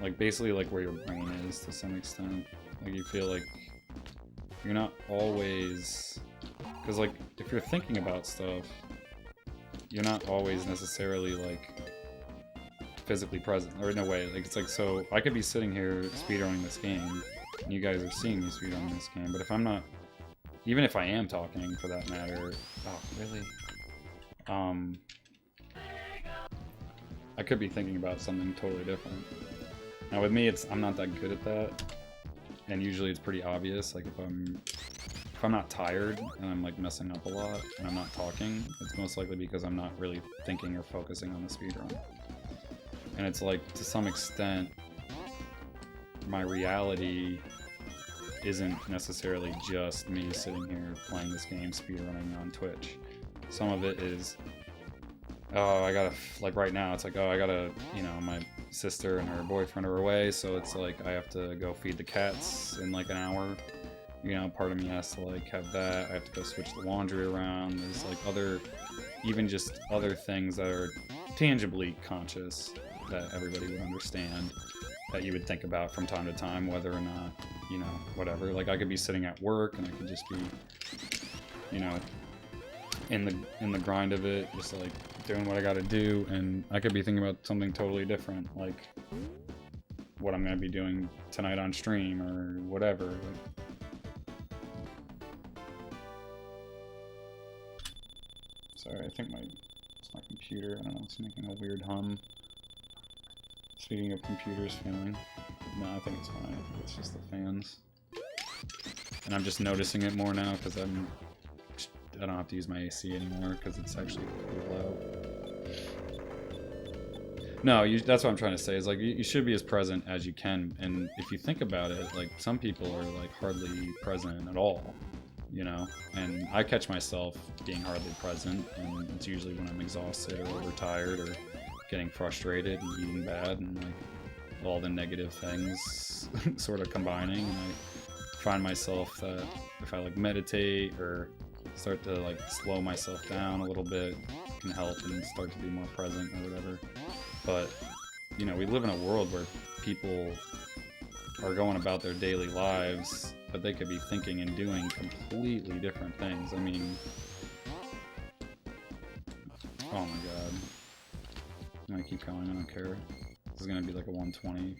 Like, basically, like, where your brain is, to some extent. Like, you feel like you're not always... Because, like, if you're thinking about stuff, you're not always necessarily, like, physically present, or in a way. Like, it's like, so I could be sitting here speedrunning this game, and you guys are seeing me speedrunning this game, but if I'm not, even if I am talking, for that matter, oh, really? I could be thinking about something totally different. Now, with me, I'm not that good at that, and usually it's pretty obvious. Like, if I'm not tired and I'm, like, messing up a lot and I'm not talking, it's most likely because I'm not really thinking or focusing on the speedrun. And it's like, to some extent, my reality isn't necessarily just me sitting here playing this game speedrunning on Twitch. Some of it is, oh, I gotta, like, right now, it's like, oh, I gotta, you know, my sister and her boyfriend are away, so it's like, I have to go feed the cats in, like, an hour. You know, part of me has to, like, have that. I have to go switch the laundry around. There's, like, even just other things that are tangibly conscious that everybody would understand, that you would think about from time to time, whether or not you know, whatever. Like, I could be sitting at work and I could just be, you know, in the grind of it, just like doing what I gotta do, and I could be thinking about something totally different, like what I'm gonna be doing tonight on stream or whatever. Sorry, I think it's my computer. I don't know, it's making a weird hum. Speaking of computers failing, no, I think it's fine. I think it's just the fans, and I'm just noticing it more now because I don't have to use my AC anymore because it's actually pretty loud. No, that's what I'm trying to say, is like you should be as present as you can, and if you think about it, like some people are like hardly present at all, you know, and I catch myself being hardly present, and it's usually when I'm exhausted or overtired or getting frustrated and eating bad and like all the negative things sort of combining, and I find myself that if I like meditate or start to like slow myself down a little bit, can help and start to be more present or whatever. But you know, we live in a world where people are going about their daily lives, but they could be thinking and doing completely different things. I mean, oh my god, I'm gonna keep going, I don't care. This is gonna be like a 120.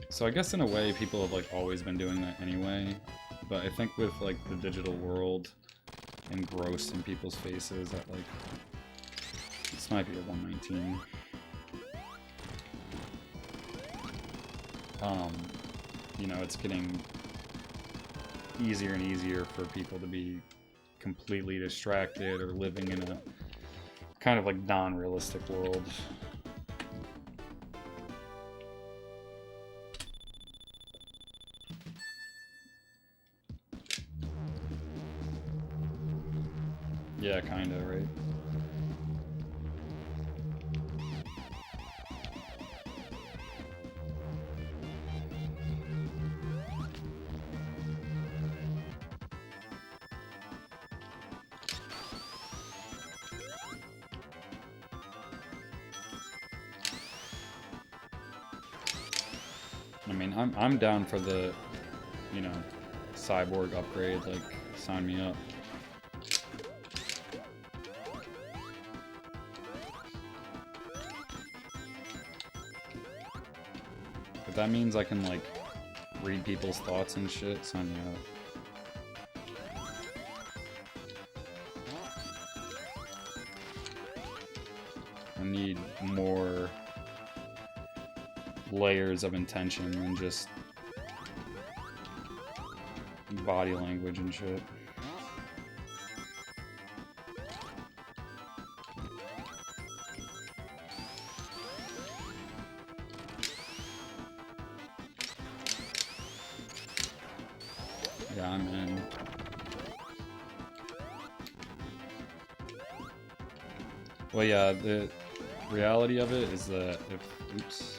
So I guess in a way people have like always been doing that anyway, but I think with like the digital world engrossed in people's faces, that like this might be a 119. You know, it's getting easier and easier for people to be completely distracted or living in a kind of like non-realistic world. Yeah, kinda, right? I mean, I'm down for the, you know, cyborg upgrade, like, sign me up. If that means I can, like, read people's thoughts and shit, sign me up. I need more layers of intention than just body language and shit. Yeah, I'm in. Well, yeah, the reality of it is that if... Oops.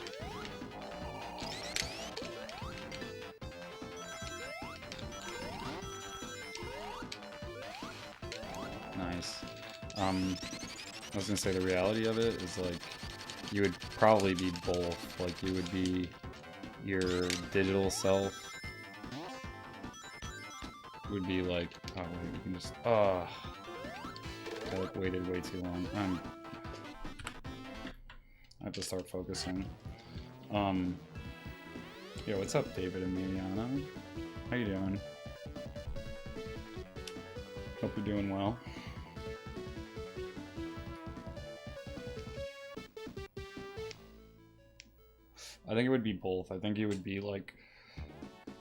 Nice. I was gonna say the reality of it is like you would probably be both. Like you would be your digital self would be like, oh wait, you can just I like waited way too long. I have to start focusing. Yo, what's up, David and Mariana? How you doing? Hope you're doing well. I think it would be both. I think it would be like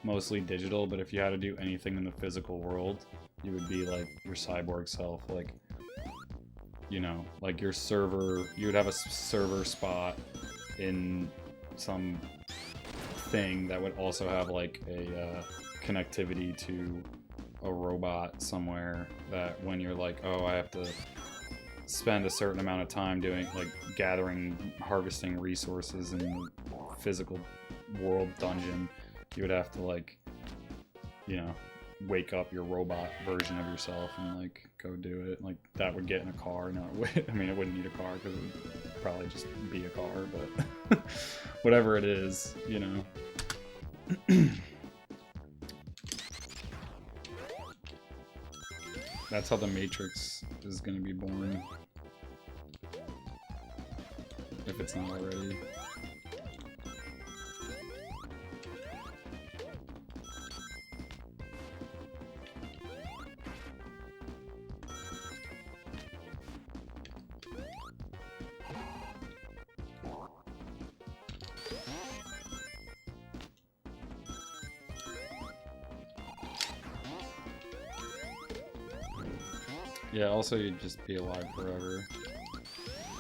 mostly digital, but if you had to do anything in the physical world, you would be like your cyborg self, like, you know, like your server, you would have a server spot in some thing that would also have like a connectivity to a robot somewhere, that when you're like, oh, I have to spend a certain amount of time doing like gathering, harvesting resources in the physical world dungeon, you would have to like, you know, wake up your robot version of yourself and like go do it. Like that would get in a car. No, it would, I mean, it wouldn't need a car because it would probably just be a car, but whatever it is, you know. That's how the Matrix is going to be born. If it's not already. Yeah, also you'd just be alive forever.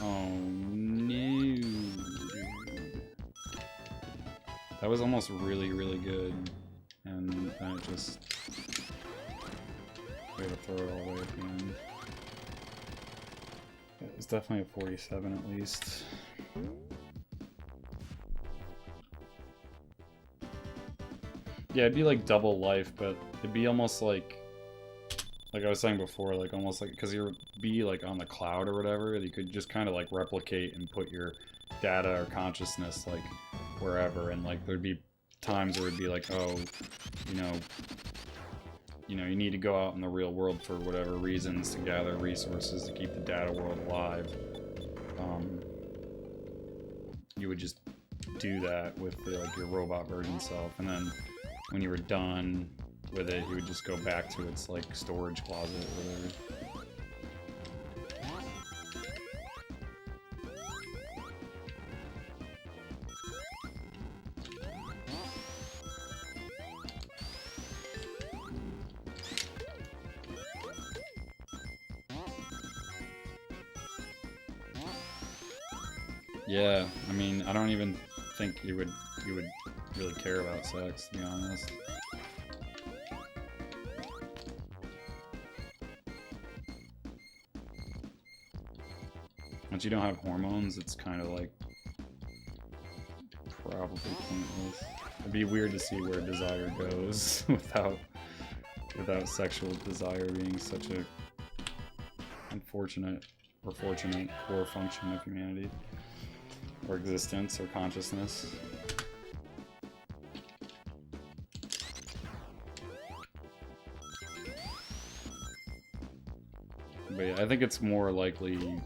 Oh no, dude. That was almost really, really good. And then it just... we had to throw it all away at the end. It was definitely a 47 at least. Yeah, it'd be like double life, but it'd be almost like I was saying before, like almost like, because you'd be like on the cloud or whatever, you could just kind of like replicate and put your data or consciousness like wherever, and like there'd be times where it'd be like, oh, you need to go out in the real world for whatever reasons to gather resources to keep the data world alive. You would just do that with like your robot version self, and then when you were done with it, you would just go back to its like storage closet or whatever. Yeah, I mean, I don't even think you would really care about sex, to be honest. Once you don't have hormones, it's kind of like probably pointless. It'd be weird to see where desire goes without sexual desire being such a unfortunate or fortunate core function of humanity or existence or consciousness. But yeah, I think it's more likely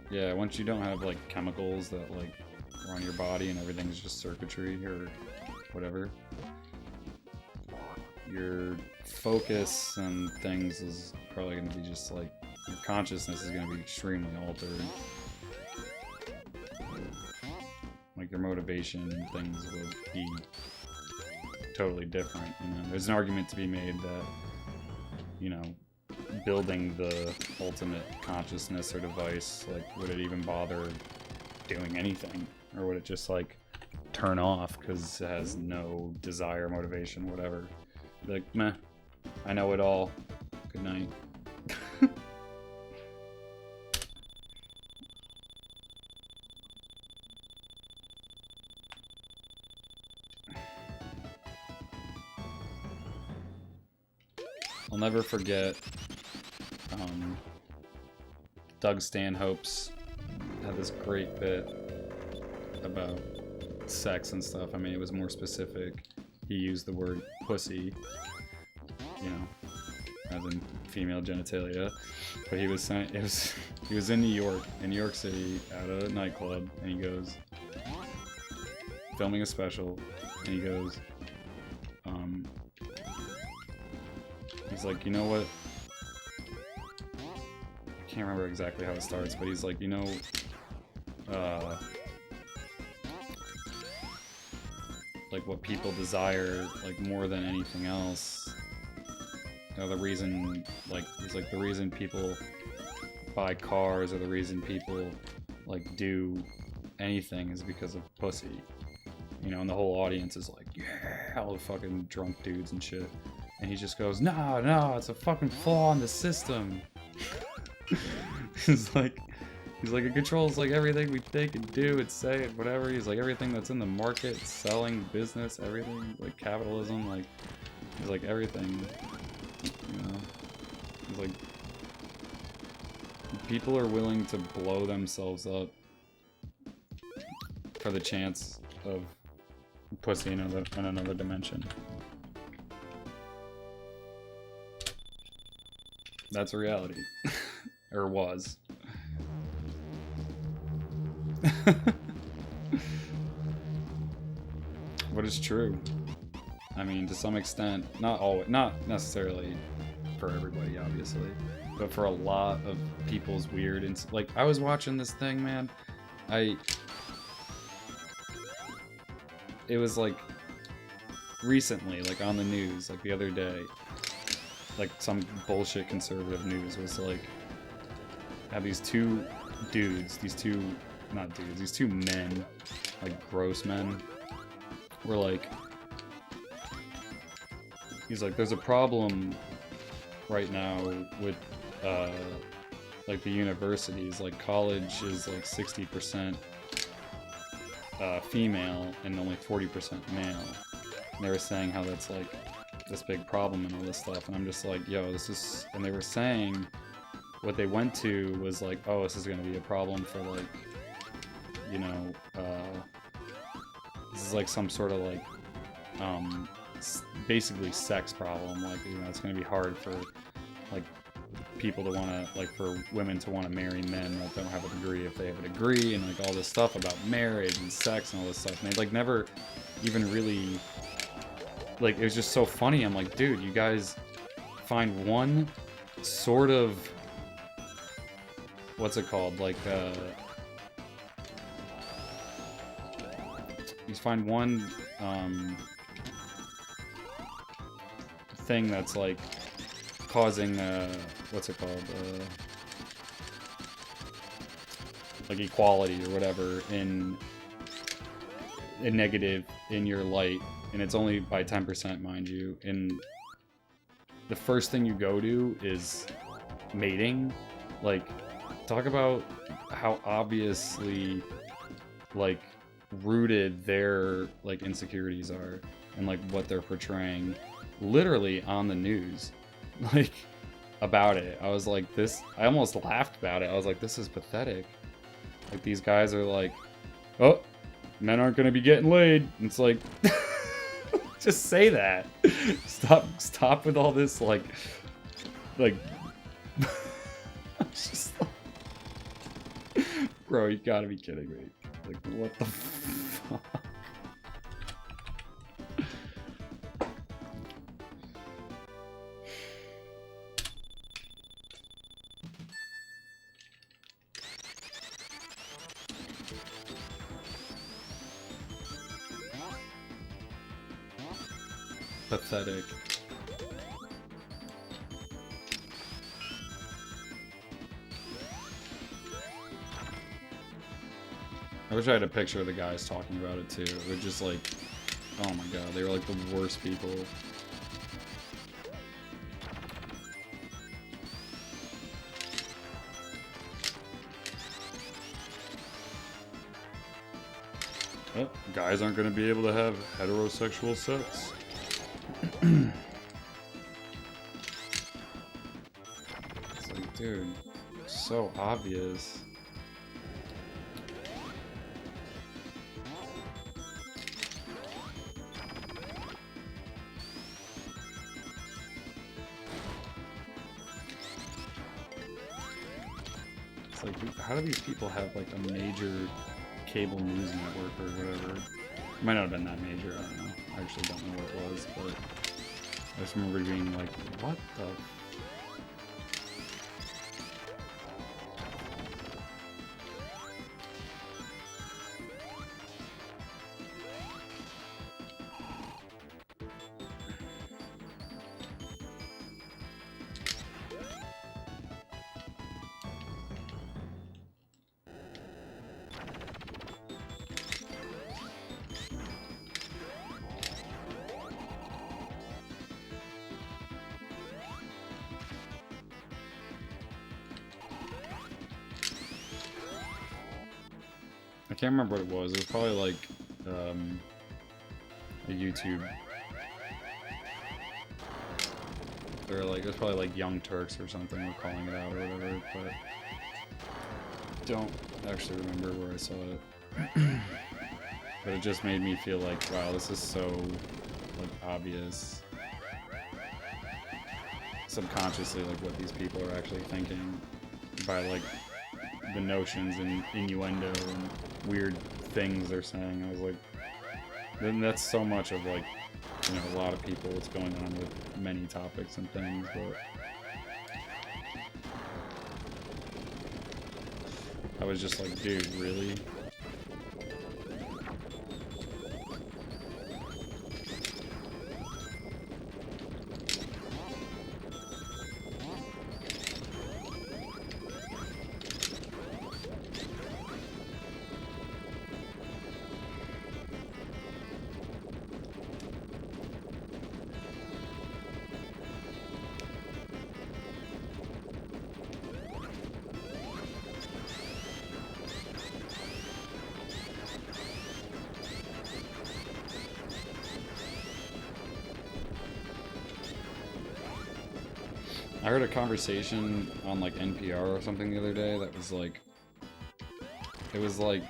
yeah, once you don't have like chemicals that like run your body and everything's just circuitry or whatever, your focus and things is probably going to be just like, your consciousness is going to be extremely altered. Like your motivation and things will be totally different. You know, there's an argument to be made that, you know, building the ultimate consciousness or device, like, would it even bother doing anything? Or would it just, like, turn off because it has no desire, motivation, whatever? Be like, meh, I know it all. Good night. I'll never forget Doug Stanhope's had this great bit about sex and stuff. I mean, it was more specific. He used the word pussy, you know, as in female genitalia. But he was saying, he was in New York City, at a nightclub, and he goes, filming a special, and he goes, he's like, you know what? I can't remember exactly how it starts, but he's like, you know, like what people desire, like more than anything else. You know, the reason, like, he's like, the reason people buy cars or the reason people, like, do anything is because of pussy. You know, and the whole audience is like, yeah, all the fucking drunk dudes and shit. And he just goes, no, it's a fucking flaw in the system. It's like, He's like, it controls like everything we think and do and say and whatever. He's like, everything that's in the market, selling, business, everything, like capitalism, like, he's like everything, you know. He's like, people are willing to blow themselves up for the chance of pussy in another dimension. That's a reality. Or was. What is true? I mean, to some extent, not necessarily for everybody, obviously, but for a lot of people's weird and like, I was watching this thing, man. It was like recently, like on the news, like the other day, like some bullshit conservative news was like, have these two dudes, these two men, like gross men, were like, he's like, there's a problem right now with like the universities, like college is like 60% female and only 40% male. And they were saying how that's like this big problem and all this stuff, and I'm just like, yo, this is, and they were saying what they went to was like, oh, this is gonna be a problem for like, you know, this is like some sort of like, basically sex problem, like, you know, it's gonna be hard for like people to want to, like, for women to want to marry men that don't have a degree if they have a degree, and like all this stuff about marriage and sex and all this stuff, and they like never even really, like, it was just so funny. I'm like, dude, you guys find one sort of, what's it called, like, you find one thing that's like causing what's it called, like equality or whatever in negative in your light, and it's only by 10%, mind you, and the first thing you go to is mating. Like, talk about how obviously like rooted their like insecurities are and like what they're portraying literally on the news, like, about it. I was like, this, I almost laughed about it. I was like, this is pathetic. Like, these guys are like, oh, men aren't gonna be getting laid. And it's like, just say that. Stop with all this like just like, bro, you gotta be kidding me. Like, what the fuck? Pathetic. I wish I had a picture of the guys talking about it too. They're just like, oh my god, they were like the worst people. Oh, guys aren't going to be able to have heterosexual sex. It's like, dude, so obvious. It's like, how do these people have like a major cable news network or whatever? It might not have been that major, I don't know. I actually don't know what it was, but I just remember being like, what the? I can't remember what it was. It was probably like a YouTube. Or like it was probably like Young Turks or something were calling it out or whatever, but don't actually remember where I saw it. But it just made me feel like, wow, this is so like obvious. Subconsciously, like what these people are actually thinking by like the notions and innuendo and weird things they're saying. I was like, then that's so much of like, you know, a lot of people, what's going on with many topics and things, but I was just like, dude, really? I heard a conversation on like NPR or something the other day that was like, it was like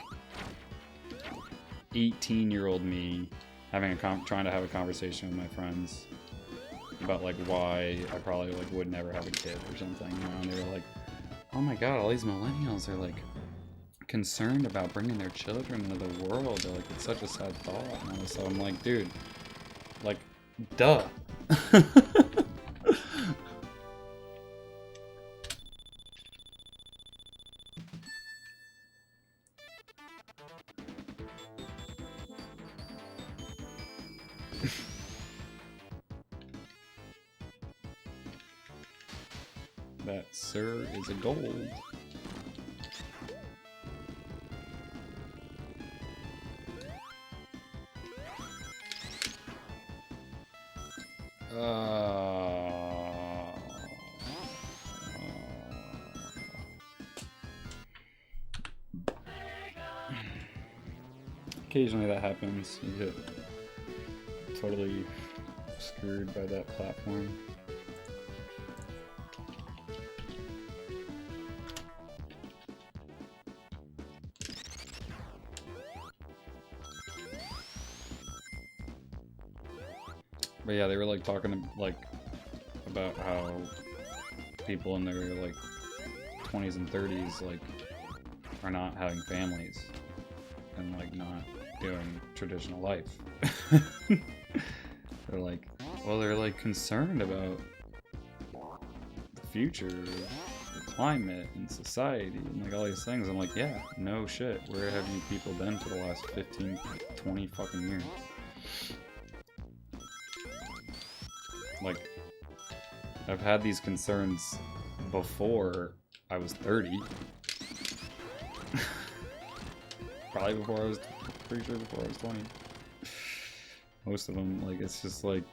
18-year-old me having trying to have a conversation with my friends about like why I probably like would never have a kid or something, you know, and they were like, oh my god, all these millennials are like concerned about bringing their children into the world. They're like, it's such a sad thought. And so I'm like, dude, like, duh. That, sir, is a gold. Occasionally that happens. You get totally screwed by that platform. But yeah, they were like talking like about how people in their like 20s and 30s like are not having families and like not doing traditional life. They're like, well, they're like concerned about the future, the climate and society and like all these things. I'm like, yeah, no shit. Where have you people been for the last 15, 20 fucking years? Like, I've had these concerns before I was 30. Probably before I was, pretty sure before I was 20. Most of them, like, it's just like,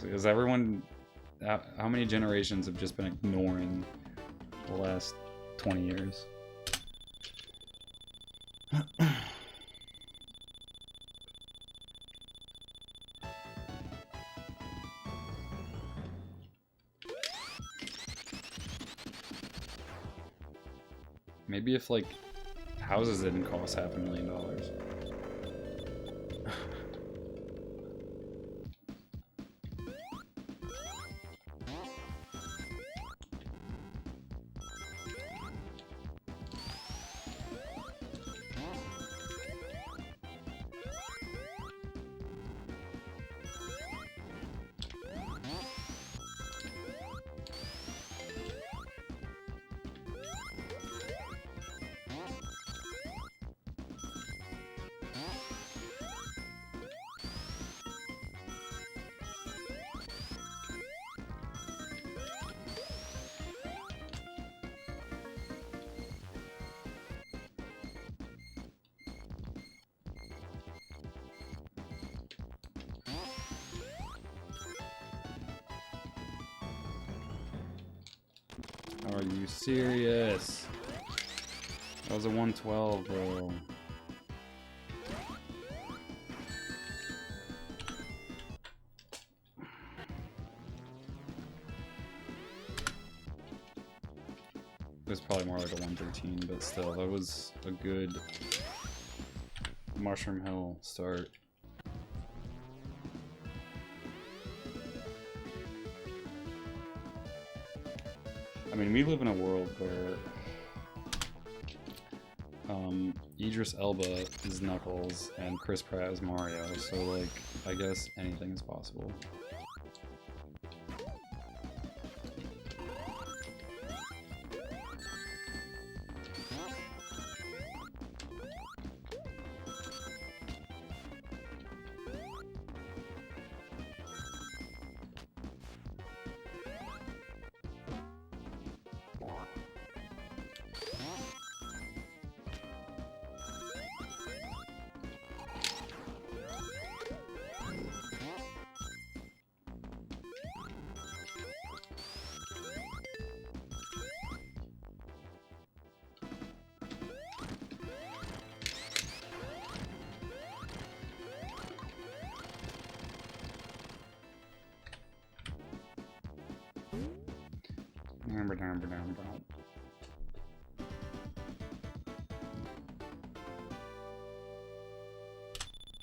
is everyone, how many generations have just been ignoring the last 20 years? Maybe if, like, houses didn't cost $500,000. Are you serious? That was a 112, bro. It was probably more like a 113, but still, that was a good Mushroom Hill start. I mean, we live in a world where Idris Elba is Knuckles and Chris Pratt is Mario, so like, I guess anything is possible.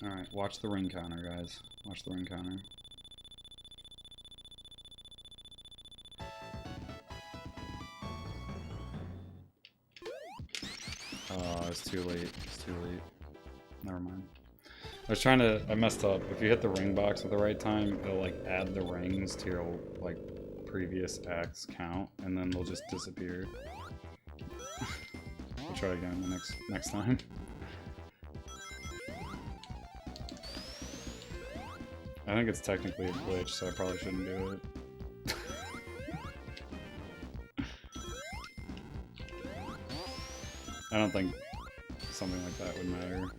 Alright, watch the ring counter, guys. Watch the ring counter. Oh, it's too late. It's too late. Never mind. I messed up. If you hit the ring box at the right time, it'll like add the rings to your like previous act's count, and then they'll just disappear. We'll try again the next time. I think it's technically a glitch, so I probably shouldn't do it. I don't think something like that would matter.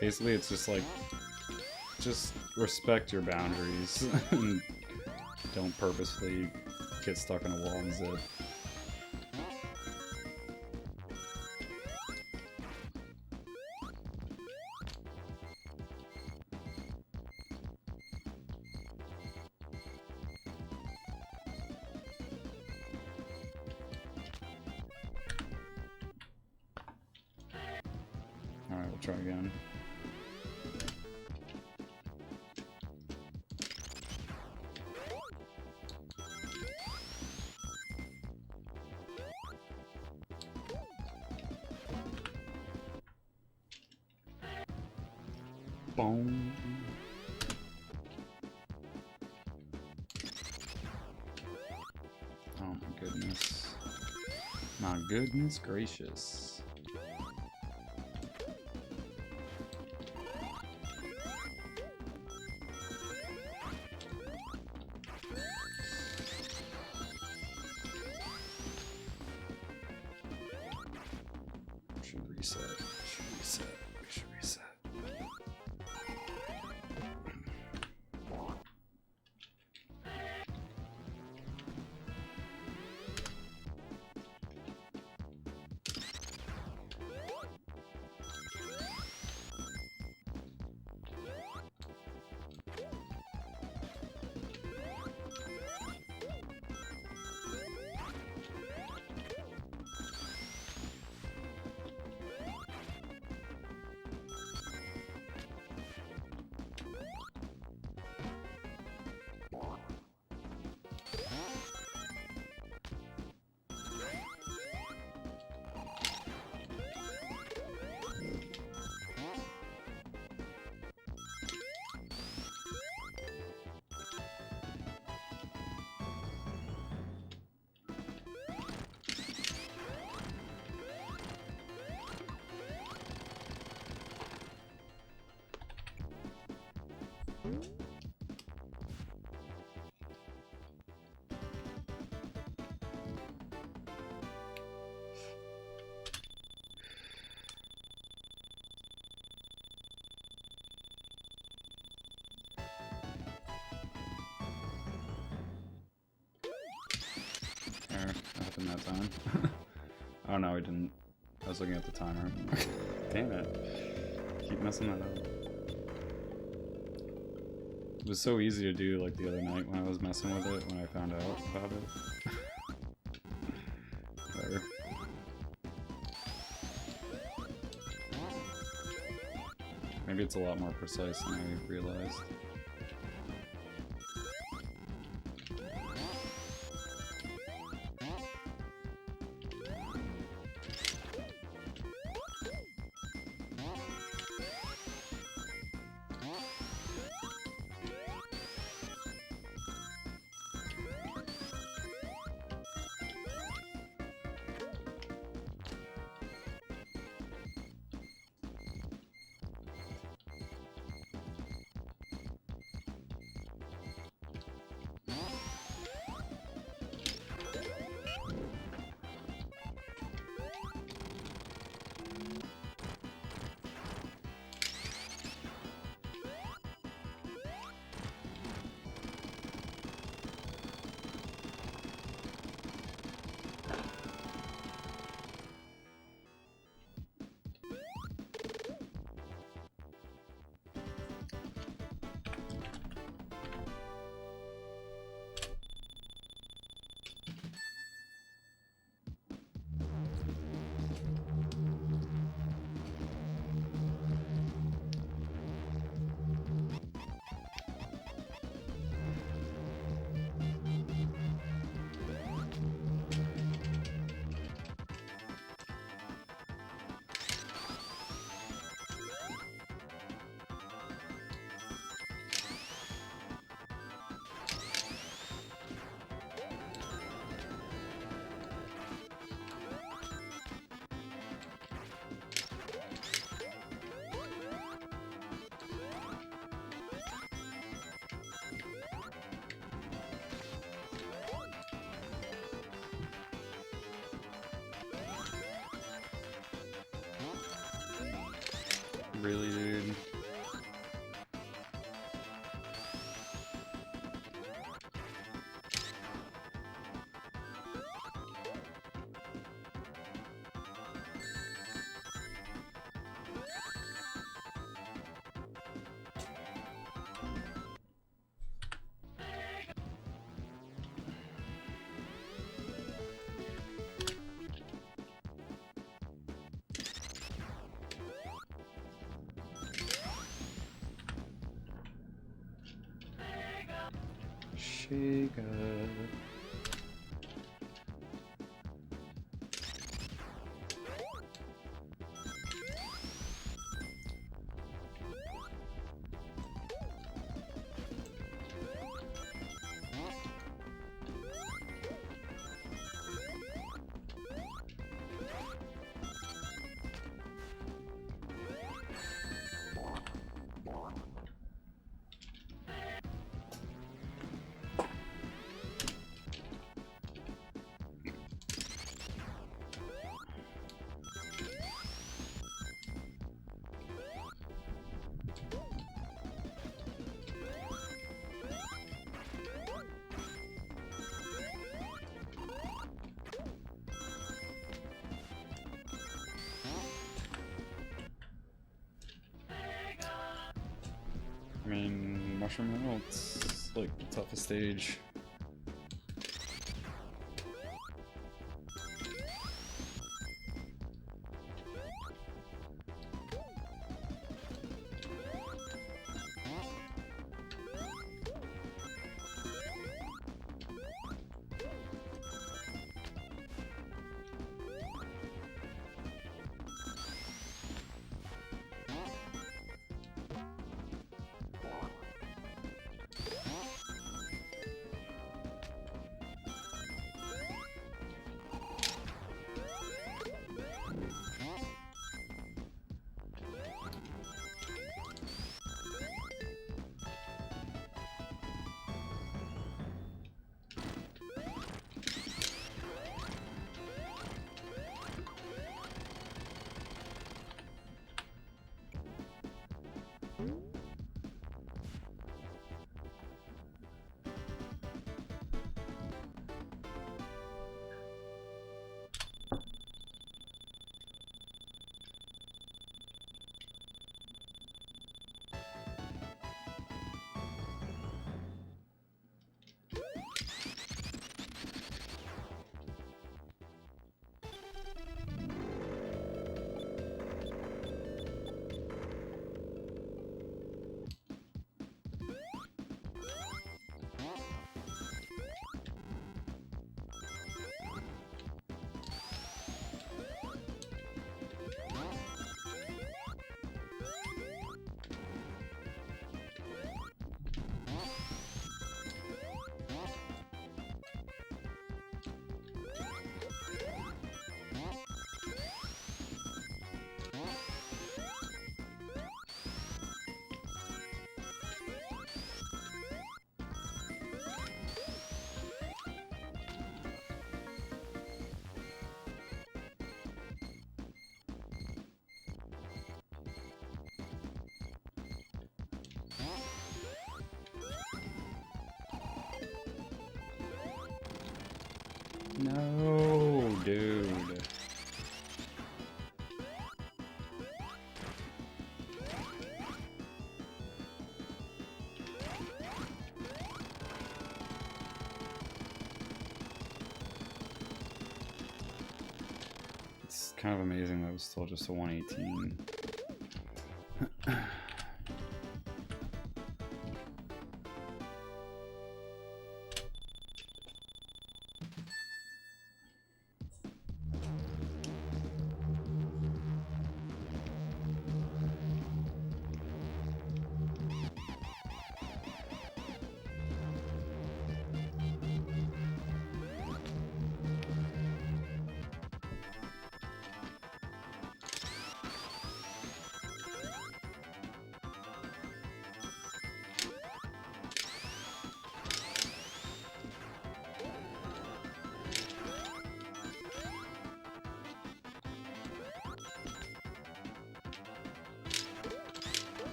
Basically, it's just like, just respect your boundaries and don't purposefully get stuck in a wall and zip. Alright, we'll try again. Boom. Oh my goodness. My goodness gracious. Should reset. Should reset. We should reset. in that time. Oh no, we didn't. I was looking at the timer. Damn it. Keep messing that up. It was so easy to do like the other night when I was messing with it, when I found out about it. Whatever. Maybe it's a lot more precise than I realized. Really, dude? Shake I mean, Mushroom Hill, it's like the toughest stage. No, dude. It's kind of amazing that it was still just a 118.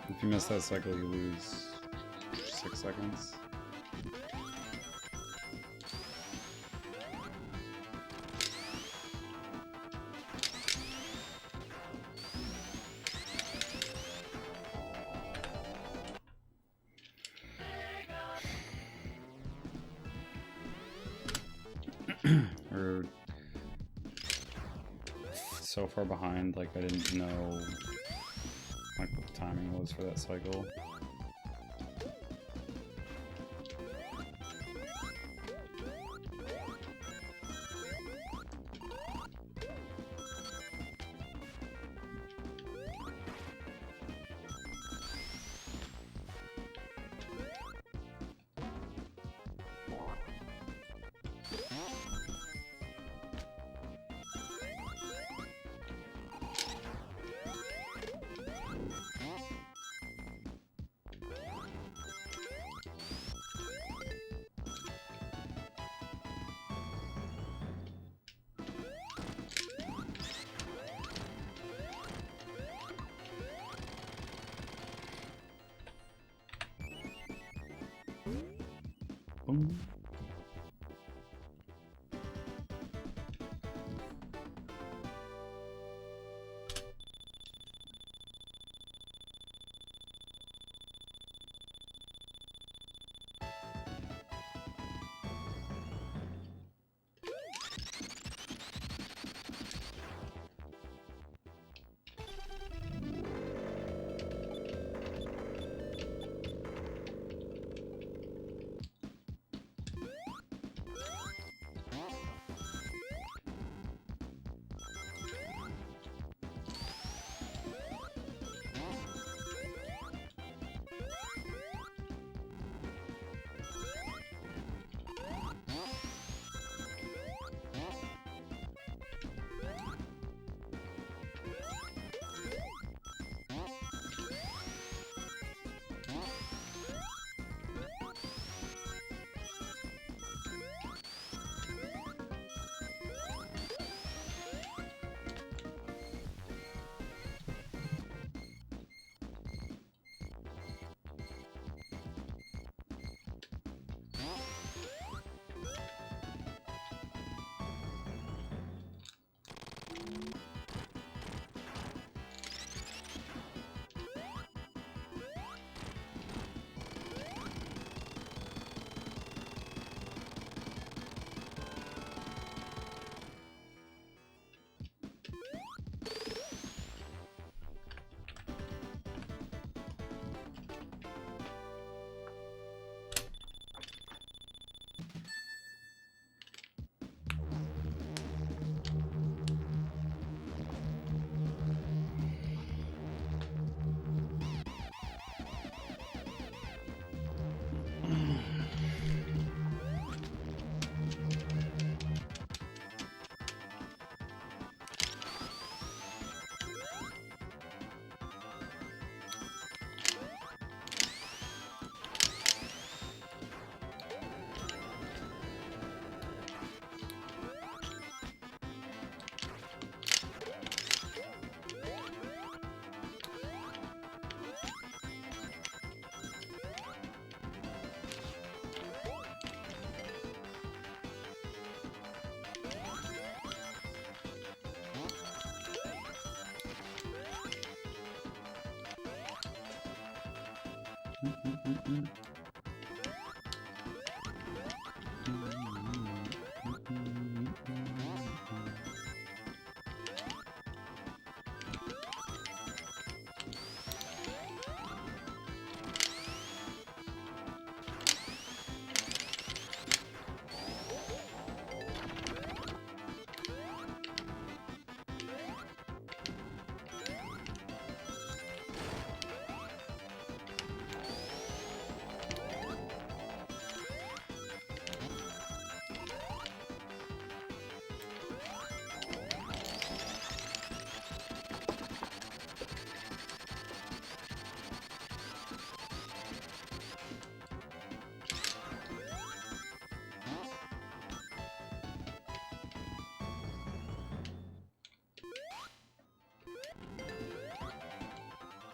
If you miss that cycle, you lose 6 seconds. Or so far behind, like I didn't know like what the timing was for that cycle. Boom.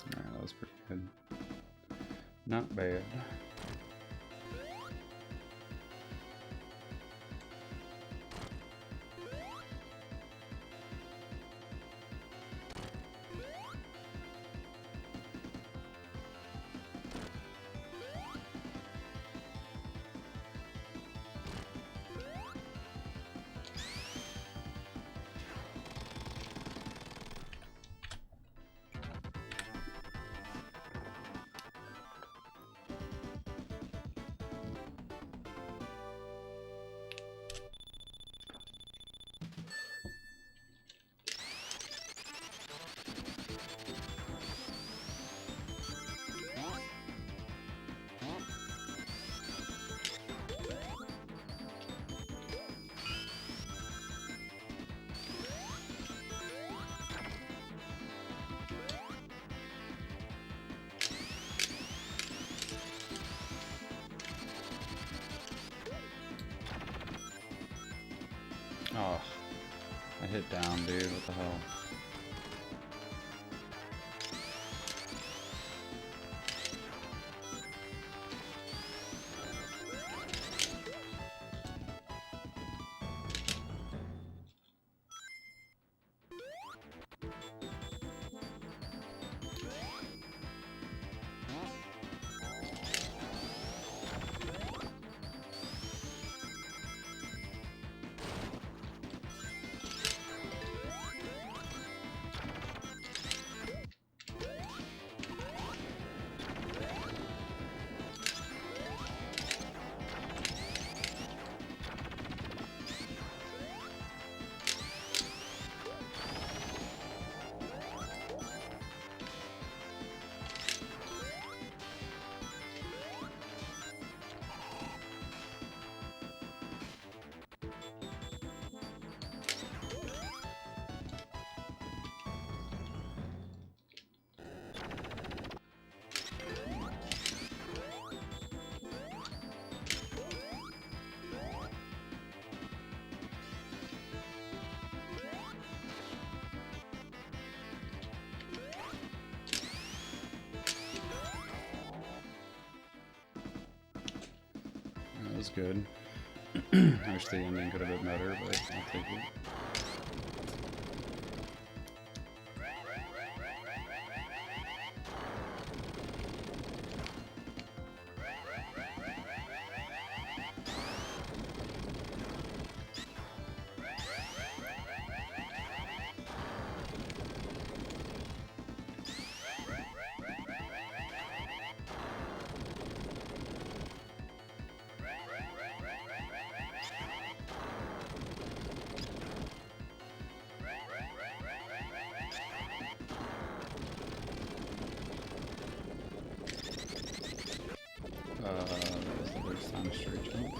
That was pretty good. Not bad. Oh, I hit down, dude. What the hell? That was good. I wish the ending could have been better, but I'll take it. That was the first time straight jump.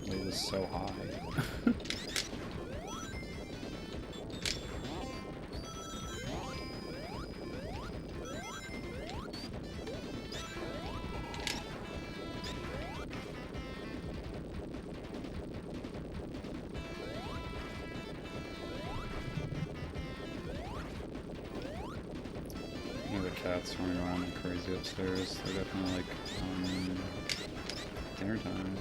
It was so high. The cats running around like crazy upstairs. They're definitely like dinner time.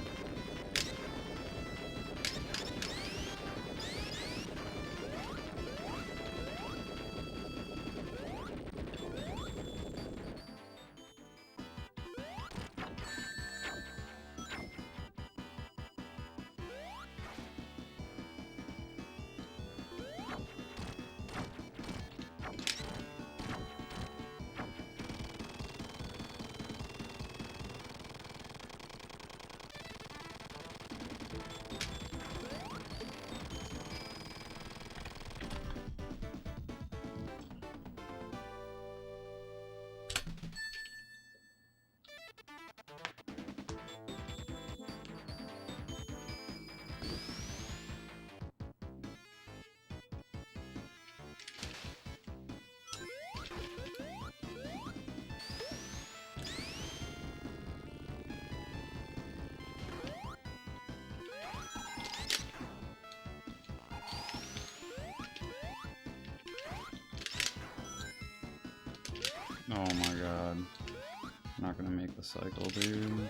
Oh my god. I'm not gonna make the cycle, dude.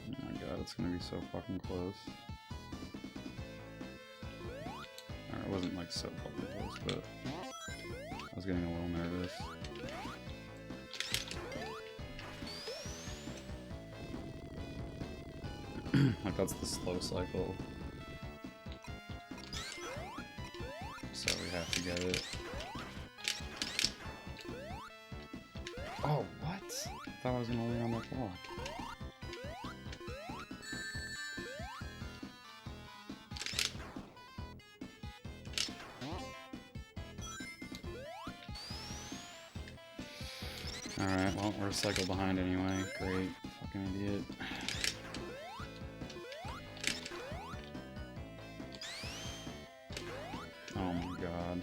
Oh my god, it's gonna be so fucking close. Or it wasn't like so fucking close, but I was getting a little nervous. Like that's the slow cycle. So we have to get it. Oh, what? I thought I was gonna land on that block. Alright, well, we're a cycle behind anyway. Great. Fucking idiot. Oh my god.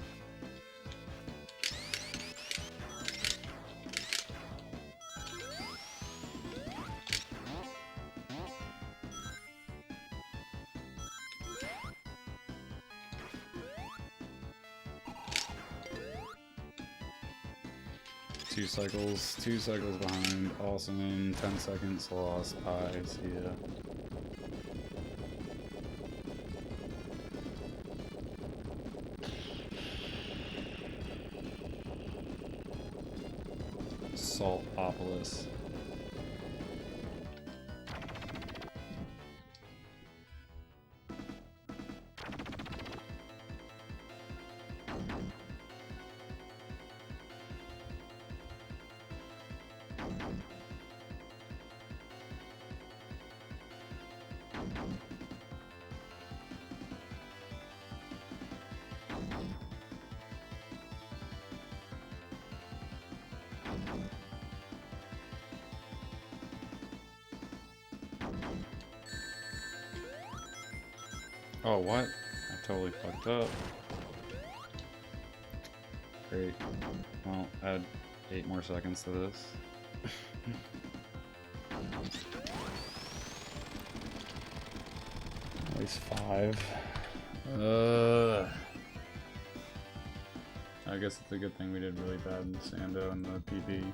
Two cycles behind. Awesome. 10 seconds lost. I see ya. Saltopolis. Oh, what? I totally fucked up. Great. Well, add 8 more seconds to this. At least 5. I guess it's a good thing we did really bad in Sando and the PB.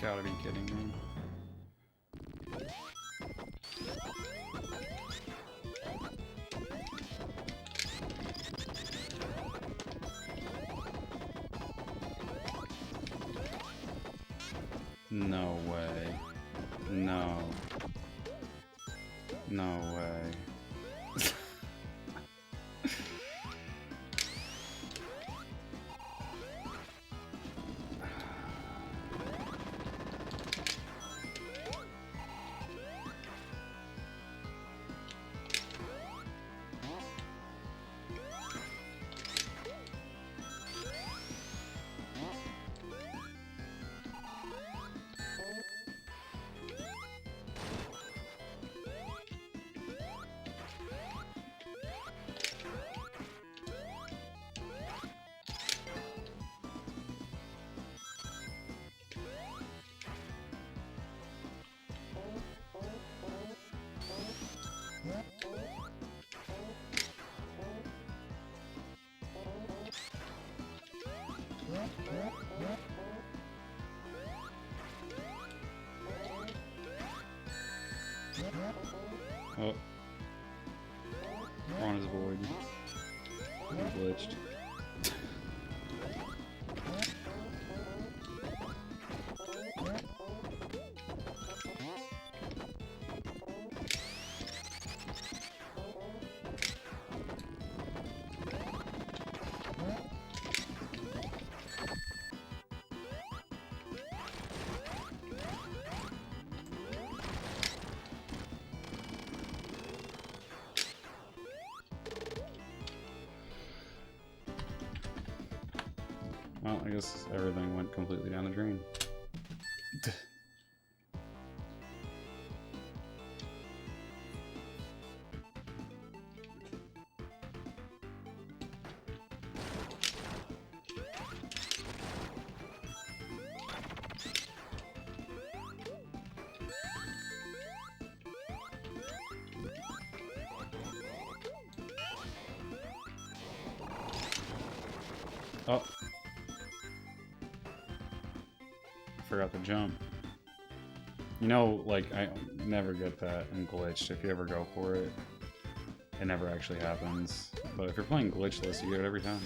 Gotta be kidding me. No way. No. No way. Oh. We're on his void. He glitched. Well, I guess everything went completely down the drain. Oh. Forgot to jump. You know, like, I never get that in Glitched. If you ever go for it, it never actually happens. But if you're playing glitchless, you get it every time.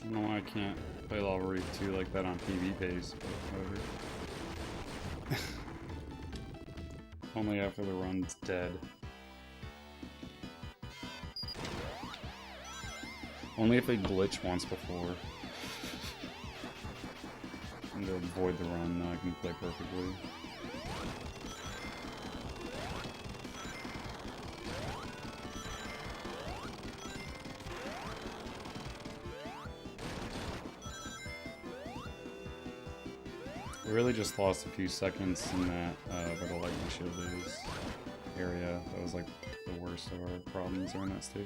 I don't know why I can't play Lava Reef 2 like that on PB pace, but whatever. Only after the run's dead. Only if they glitch once before. And to avoid the run, now I can play perfectly. I really just lost a few seconds in that where the lightning shield is area. That was like the worst of our problems during that stage.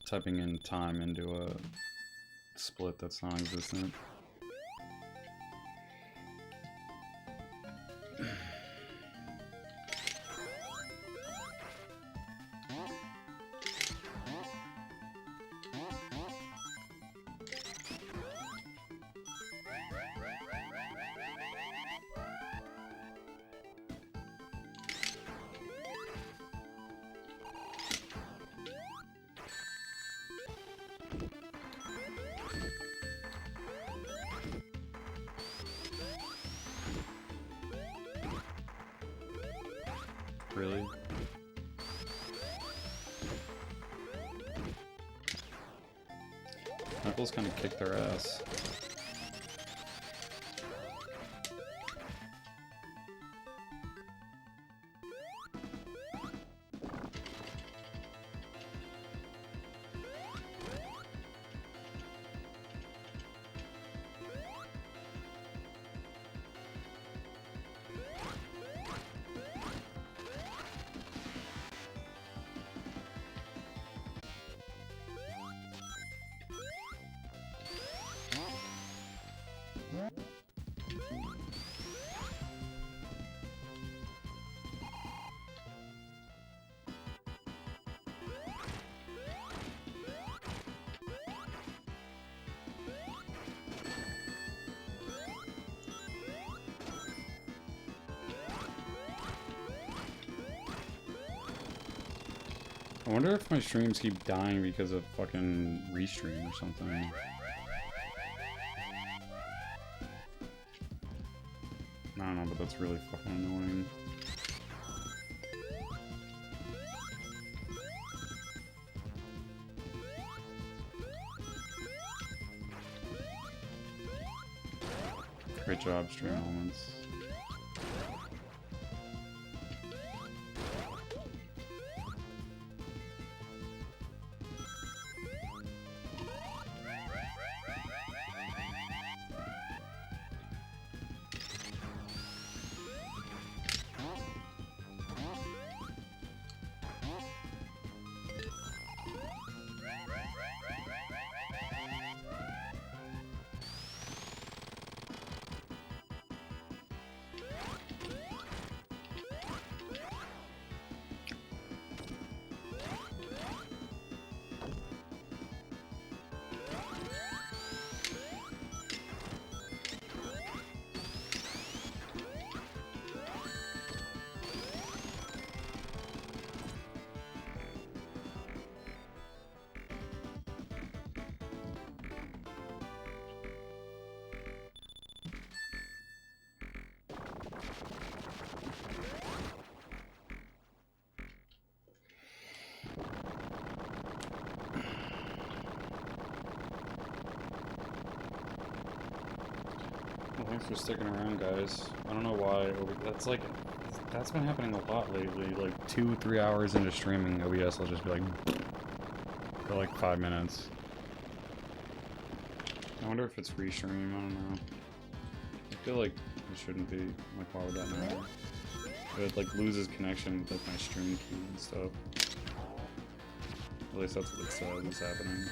Typing in time into a split that's non-existent. Really? Knuckles kind of kicked their ass. I wonder if my streams keep dying because of fucking restream or something. I don't know, but that's really fucking annoying. Great job, Stream Elements. Thanks for sticking around, guys. I don't know why. That's been happening a lot lately. Like 2-3 hours into streaming, OBS will just be like for like 5 minutes. I wonder if it's restream. I don't know. I feel like it shouldn't be. Like, why would that matter? It like loses connection with like my stream key and stuff. At least that's what it says is happening.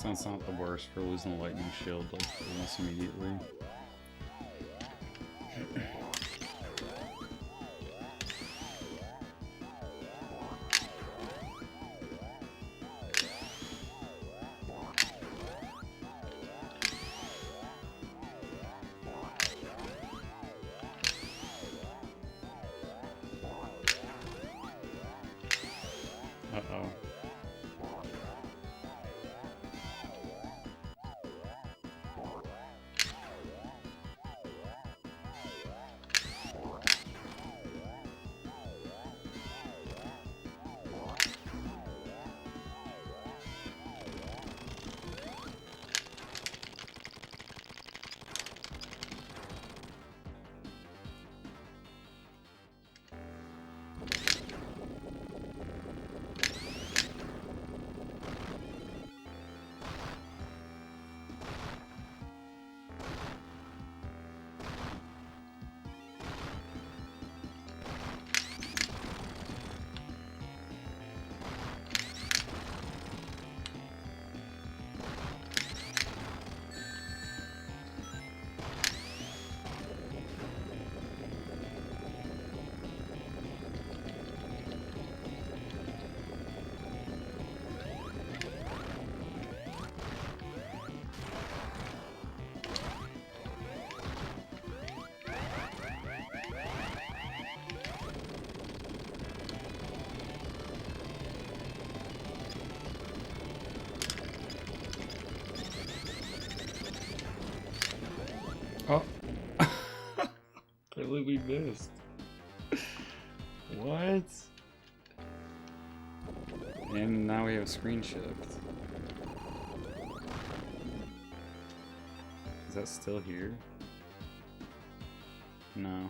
So it's not the worst for losing a lightning shield like almost immediately. Uh-oh. Oh. Clearly we missed. What? And now we have screen shift. Is that still here? No.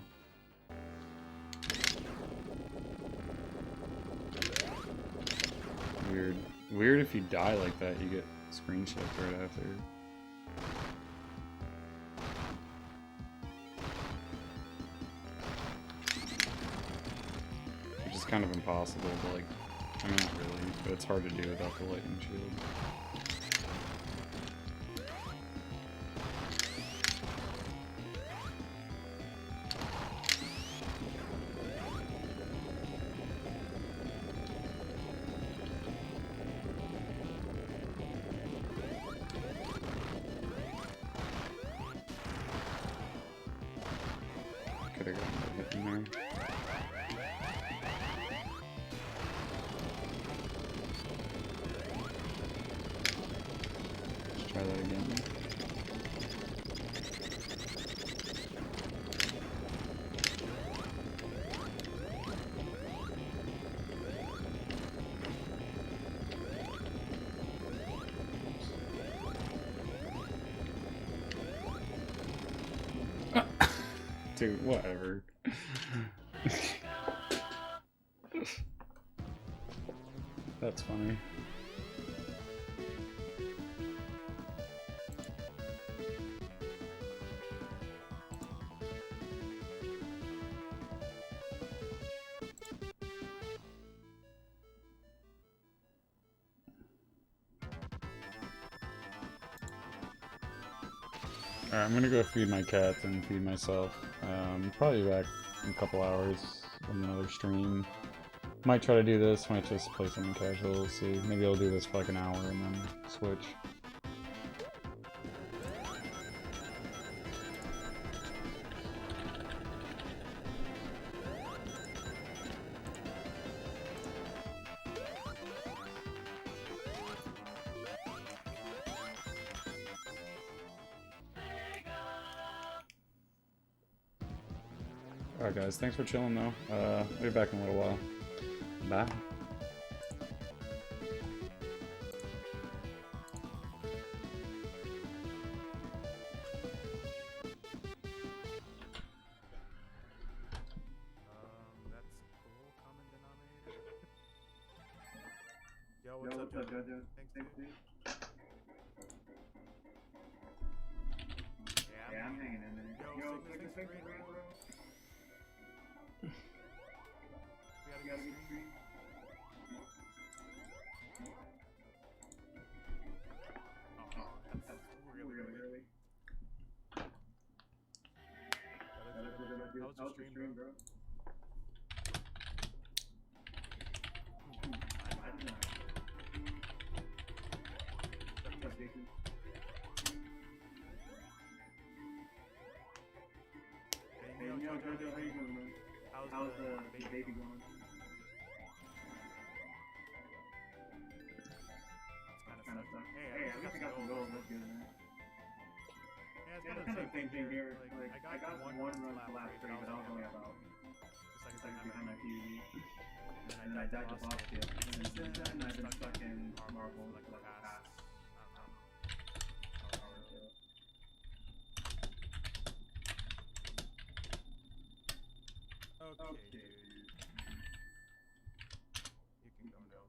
Weird. Weird if you die like that, you get screen shift right after. Which is kind of impossible, but like, I mean not really, but it's hard to do without the lightning shield. Could've gotten a hit in there. Let's try that again. Dude, whatever. That's funny. Alright, I'm gonna go feed my cats and feed myself. Probably back in a couple hours on another stream. Might try to do this, might just play something casual, we'll see. Maybe I'll do this for like an hour and then switch. Alright guys, thanks for chilling though. I'll be back in a little while. Bye. Yo, what's up, Jojo? Thanks, dude. Yeah, I'm hanging in there. Yo, click the screen, bro. We gotta get screen. stream, bro. Hey, yo, Jojo, how you doing, man? How's the baby going? That's kind of sucks. Hey, at least I got some goals. That's good, man. Yeah, it's kind of the same thing here. Like, I got one run for last 3, but I was only about 6 seconds behind my PB. And I died to boss kill. And since then, I've been stuck in Marvel like the past, I don't know. Okay, dude. You can go now.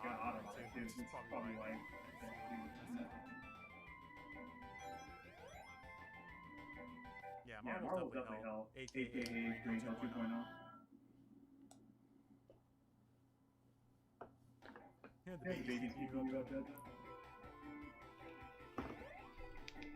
Got auto too. It's probably like. Yeah, Marvel's definitely hell. AKA Green Hill 2.0. Yeah, the baby CPU up there.